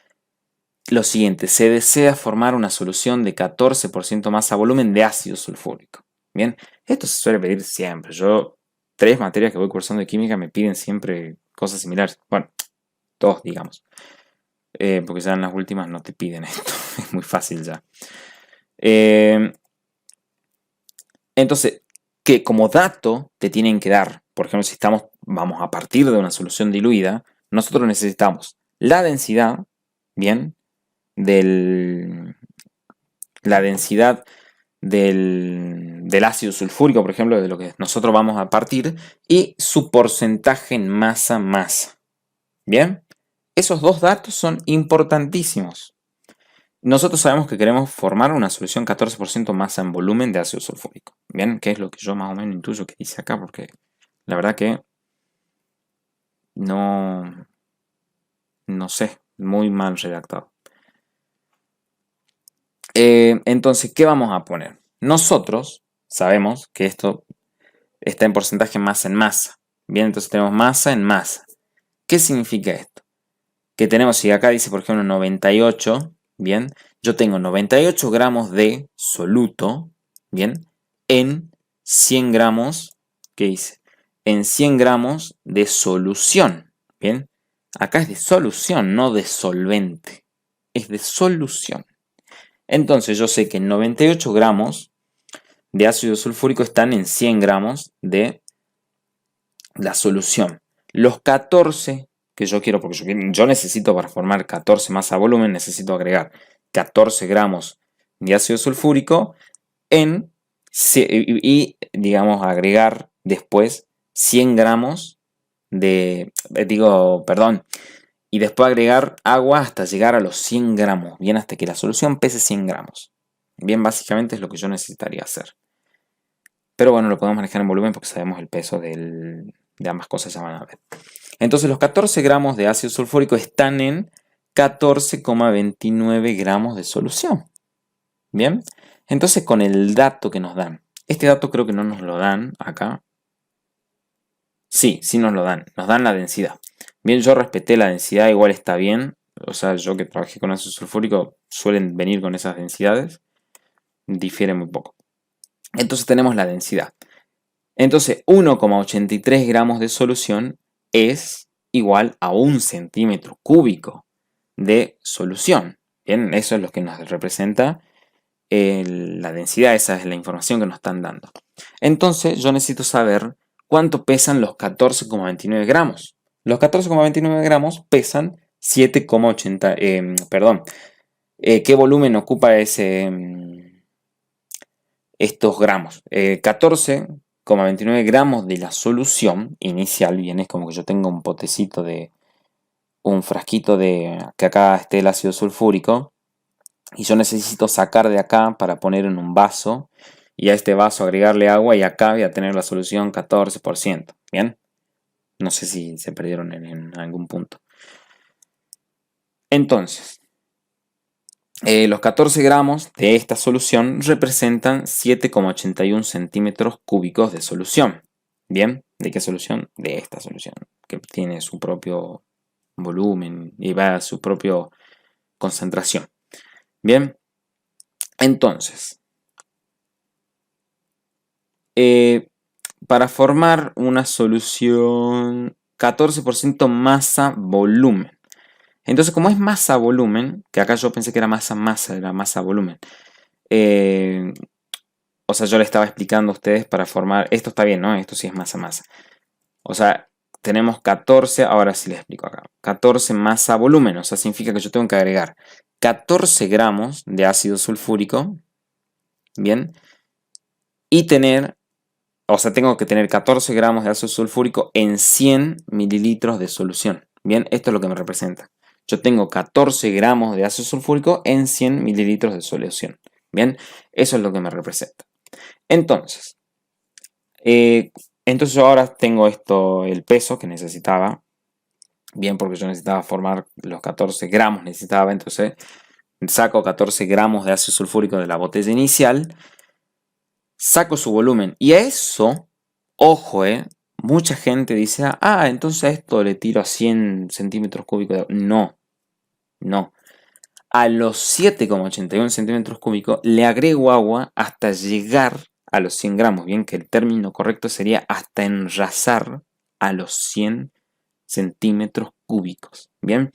lo siguiente: se desea formar una solución de 14% masa volumen de ácido sulfúrico. Bien, esto se suele pedir siempre. Yo, 3 materias que voy cursando de química me piden siempre cosas similares. Bueno, 2, digamos. Porque ya en las últimas no te piden esto. Es muy fácil ya. Entonces, que como dato te tienen que dar, por ejemplo, si vamos a partir de una solución diluida, nosotros necesitamos la densidad, bien, la densidad del ácido sulfúrico, por ejemplo, de lo que nosotros vamos a partir, y su porcentaje en masa. Bien, esos 2 datos son importantísimos. Nosotros sabemos que queremos formar una solución 14% masa en volumen de ácido sulfúrico. Bien, que es lo que yo más o menos intuyo que dice acá, porque la verdad que no sé, muy mal redactado. Entonces, ¿qué vamos a poner? Nosotros sabemos que esto está en porcentaje masa en masa. Bien, entonces tenemos masa en masa. ¿Qué significa esto? Que tenemos, si acá dice por ejemplo 98, bien, yo tengo 98 gramos de soluto, bien, en 100 gramos, ¿qué dice? En 100 gramos de solución, bien. Acá es de solución, no de solvente. Es de solución. Entonces yo sé que 98 gramos de ácido sulfúrico están en 100 gramos de la solución. Los 14 que yo quiero, porque yo necesito para formar 14 masa volumen, necesito agregar 14 gramos de ácido sulfúrico y digamos agregar después 100 gramos y después agregar agua hasta llegar a los 100 gramos, bien, hasta que la solución pese 100 gramos. Bien, básicamente es lo que yo necesitaría hacer. Pero bueno, lo podemos manejar en volumen porque sabemos el peso de ambas cosas, ya van a ver. Entonces los 14 gramos de ácido sulfúrico están en 14,29 gramos de solución. Bien, entonces con el dato que nos dan, este dato creo que no nos lo dan acá. Sí nos lo dan, nos dan la densidad. Bien, yo respeté la densidad, igual está bien. O sea, yo que trabajé con ácido sulfúrico suelen venir con esas densidades. Difiere muy poco. Entonces tenemos la densidad. Entonces 1,83 gramos de solución es igual a 1 centímetro cúbico de solución. Bien, eso es lo que nos representa la densidad, esa es la información que nos están dando. Entonces yo necesito saber cuánto pesan los 14,29 gramos. Los 14,29 gramos pesan 7,80, ¿qué volumen ocupa estos gramos? 14,29 gramos de la solución inicial, bien, es como que yo tengo un potecito de un frasquito de que acá esté el ácido sulfúrico y yo necesito sacar de acá para poner en un vaso y a este vaso agregarle agua y acá voy a tener la solución 14%. ¿Bien? No sé si se perdieron en algún punto. Entonces, los 14 gramos de esta solución representan 7,81 centímetros cúbicos de solución. ¿Bien? ¿De qué solución? De esta solución, que tiene su propio volumen y va a su propia concentración. Bien, entonces, para formar una solución 14% masa-volumen. Entonces, como es masa-volumen, que acá yo pensé que era masa-masa, era masa-volumen. O sea, yo le estaba explicando a ustedes para formar... Esto está bien, ¿no? Esto sí es masa-masa. O sea, tenemos 14, ahora sí les explico acá. 14 masa-volumen, o sea, significa que yo tengo que agregar 14 gramos de ácido sulfúrico, ¿bien? Y tener, o sea, tengo que tener 14 gramos de ácido sulfúrico en 100 mililitros de solución, ¿bien? Esto es lo que me representa. Yo tengo 14 gramos de ácido sulfúrico en 100 mililitros de solución, ¿bien? Eso es lo que me representa. Entonces, yo ahora tengo esto, el peso que necesitaba, bien, porque yo necesitaba formar los 14 gramos, necesitaba, entonces saco 14 gramos de ácido sulfúrico de la botella inicial, saco su volumen y a eso, ojo, mucha gente dice, entonces a esto le tiro a 100 centímetros cúbicos de agua. No, no. A los 7,81 centímetros cúbicos le agrego agua hasta llegar a los 100 gramos. Bien, que el término correcto sería hasta enrasar a los 100 centímetros cúbicos. Bien,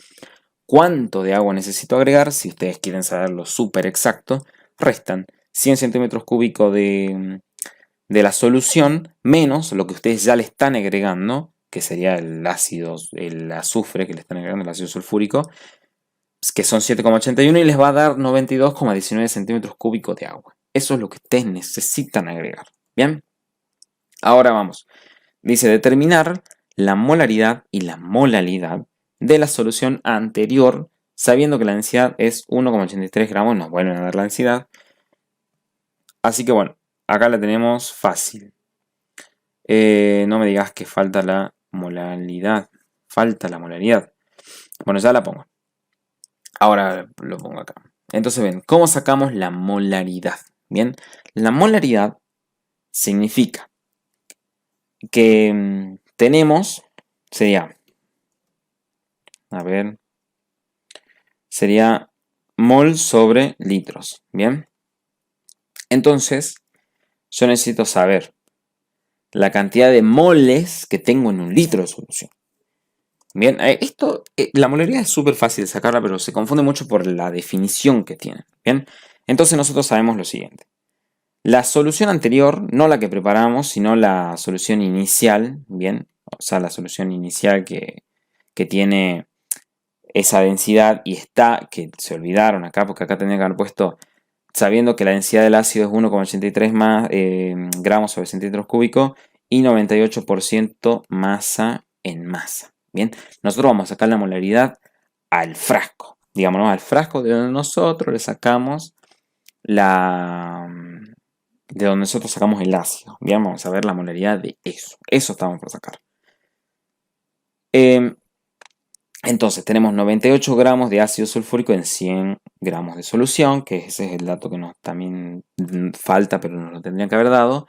¿cuánto de agua necesito agregar? Si ustedes quieren saberlo súper exacto, restan 100 centímetros cúbicos de la solución menos lo que ustedes ya le están agregando, que sería el ácido, el azufre que le están agregando, el ácido sulfúrico, que son 7,81 y les va a dar 92,19 centímetros cúbicos de agua. Eso es lo que ustedes necesitan agregar. Bien, ahora vamos. Dice determinar la molaridad y la molalidad de la solución anterior, sabiendo que la densidad es 1,83 gramos. Nos vuelven a dar la densidad. Así que bueno, acá la tenemos fácil. No me digas que falta la molaridad. Falta la molaridad. Bueno, ya la pongo. Ahora lo pongo acá. Entonces ven, ¿cómo sacamos la molaridad? Bien, la molaridad significa que tenemos, sería mol sobre litros. Bien, entonces yo necesito saber la cantidad de moles que tengo en un litro de solución. Bien, la molaridad es súper fácil de sacarla, pero se confunde mucho por la definición que tiene. Bien, entonces nosotros sabemos lo siguiente. La solución anterior, no la que preparamos, sino la solución inicial, bien, o sea, la solución inicial que tiene esa densidad y que se olvidaron acá, porque acá tendría que haber puesto, sabiendo que la densidad del ácido es 1,83 gramos sobre centímetros cúbicos y 98% masa en masa. Bien, nosotros vamos a sacar la molaridad al frasco, digamos, al frasco de donde nosotros le sacamos de donde nosotros sacamos el ácido. Bien, vamos a ver la molaridad de eso. Eso estamos por sacar. Entonces tenemos 98 gramos de ácido sulfúrico en 100 gramos de solución, que ese es el dato que nos también falta, pero nos lo tendrían que haber dado.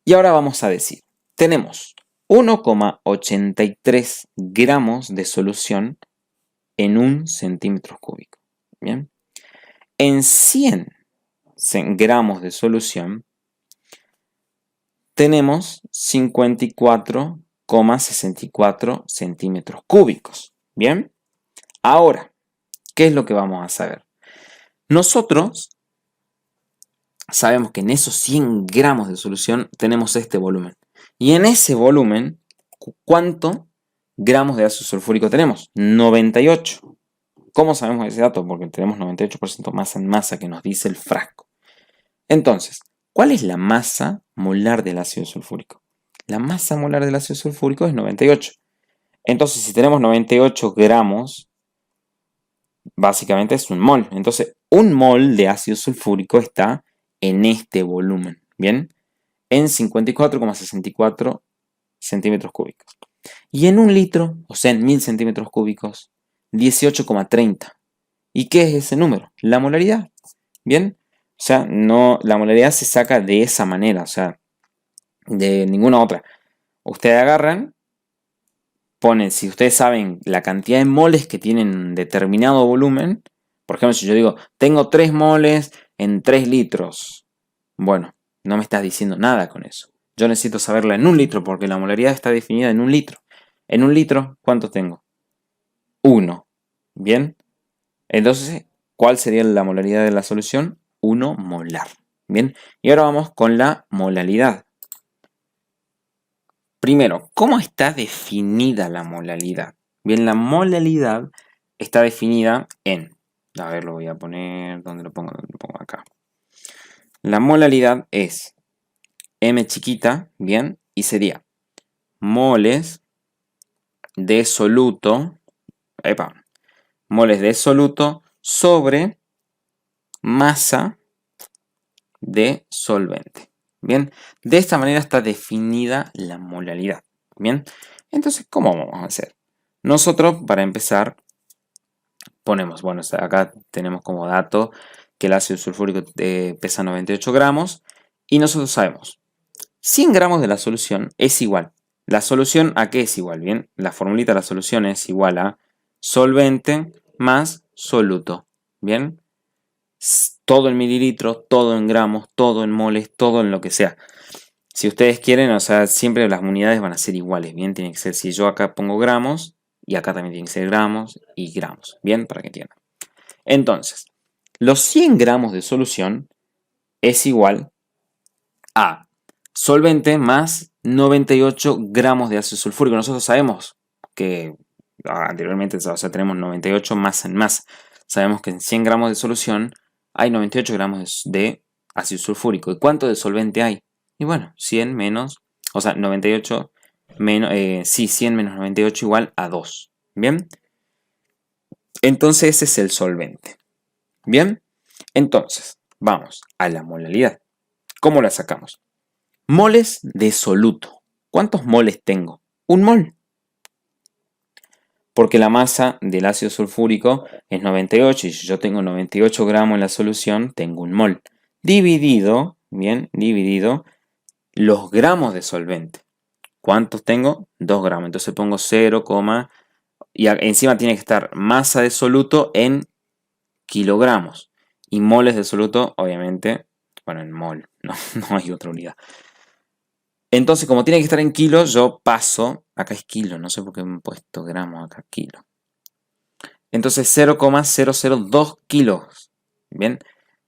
Y ahora vamos a decir, tenemos 1,83 gramos de solución en 1 centímetro cúbico. Bien. En 100 gramos de solución tenemos 54,64 centímetros cúbicos. Bien. Ahora, ¿qué es lo que vamos a saber? Nosotros sabemos que en esos 100 gramos de solución tenemos este volumen. Y en ese volumen, ¿cuánto gramos de ácido sulfúrico tenemos? 98. ¿Cómo sabemos ese dato? Porque tenemos 98% masa en masa que nos dice el frasco. Entonces, ¿cuál es la masa molar del ácido sulfúrico? La masa molar del ácido sulfúrico es 98. Entonces, si tenemos 98 gramos, básicamente es un mol. Entonces, un mol de ácido sulfúrico está en este volumen, ¿bien? En 54,64 centímetros cúbicos. Y en un litro, o sea, en 1000 centímetros cúbicos, 18,30. ¿Y qué es ese número? La molaridad. ¿Bien? O sea, no, la molaridad se saca de esa manera, o sea, de ninguna otra. Ustedes agarran, ponen, si ustedes saben la cantidad de moles que tienen determinado volumen, por ejemplo, si yo digo, tengo 3 moles en 3 litros, bueno, no me estás diciendo nada con eso. Yo necesito saberla en un litro porque la molaridad está definida en un litro. En un litro, ¿cuánto tengo? 1. ¿Bien? Entonces, ¿cuál sería la molaridad de la solución? 1 molar. Bien, y ahora vamos con la molalidad. Primero, ¿cómo está definida la molalidad? Bien, la molalidad está definida en, a ver, lo voy a poner, ¿dónde lo pongo? ¿Dónde lo pongo? Acá. La molalidad es M chiquita, bien, y sería moles de soluto, moles de soluto sobre masa de solvente. Bien, de esta manera está definida la molalidad. Bien, entonces, ¿cómo vamos a hacer? Nosotros, para empezar, ponemos, bueno, acá tenemos como dato que el ácido sulfúrico pesa 98 gramos y nosotros sabemos, 100 gramos de la solución es igual. ¿La solución a qué es igual? Bien, la formulita de la solución es igual a solvente más soluto. Bien, todo en mililitros, todo en gramos, todo en moles, todo en lo que sea. Si ustedes quieren, o sea, siempre las unidades van a ser iguales, ¿bien? Tiene que ser, si yo acá pongo gramos, y acá también tiene que ser gramos y gramos, ¿bien? Para que entiendan. Entonces, los 100 gramos de solución es igual a solvente más 98 gramos de ácido sulfúrico. Nosotros sabemos que anteriormente, o sea, tenemos 98 más en masa. Sabemos que en 100 gramos de solución hay 98 gramos de ácido sulfúrico. ¿Y cuánto de solvente hay? Y bueno, 100 menos, o sea, 98 menos, 100 menos 98 igual a 2. ¿Bien? Entonces ese es el solvente. ¿Bien? Entonces, vamos a la molalidad. ¿Cómo la sacamos? Moles de soluto. ¿Cuántos moles tengo? Un mol. Porque la masa del ácido sulfúrico es 98 y si yo tengo 98 gramos en la solución, tengo un mol. Dividido, bien, dividido los gramos de solvente. ¿Cuántos tengo? 2 gramos. Entonces pongo 0, y encima tiene que estar masa de soluto en kilogramos. Y moles de soluto, obviamente, bueno, en mol, no hay otra unidad. Entonces, como tiene que estar en kilos, yo paso, acá es kilo, no sé por qué me he puesto gramos acá, kilo. Entonces 0,002 kilos, ¿bien?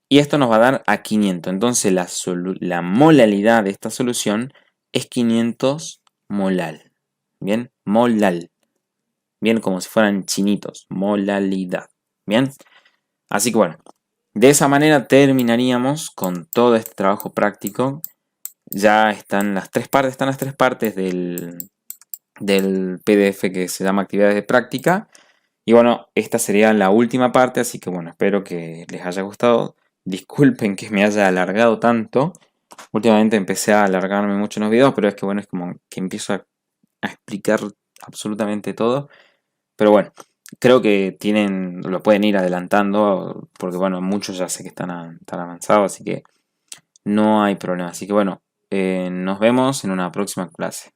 Y esto nos va a dar a 500. Entonces la molalidad de esta solución es 500 molal, ¿bien? Molal, bien, como si fueran chinitos, molalidad, ¿bien? Así que bueno, de esa manera terminaríamos con todo este trabajo práctico. Ya están las tres partes del PDF que se llama actividades de práctica. Y bueno, esta sería la última parte, así que bueno, espero que les haya gustado. Disculpen que me haya alargado tanto. Últimamente empecé a alargarme mucho en los videos, pero es que bueno, es como que empiezo a explicar absolutamente todo. Pero bueno, creo que lo pueden ir adelantando, porque bueno, muchos ya sé que están avanzados, así que no hay problema. Así que bueno, nos vemos en una próxima clase.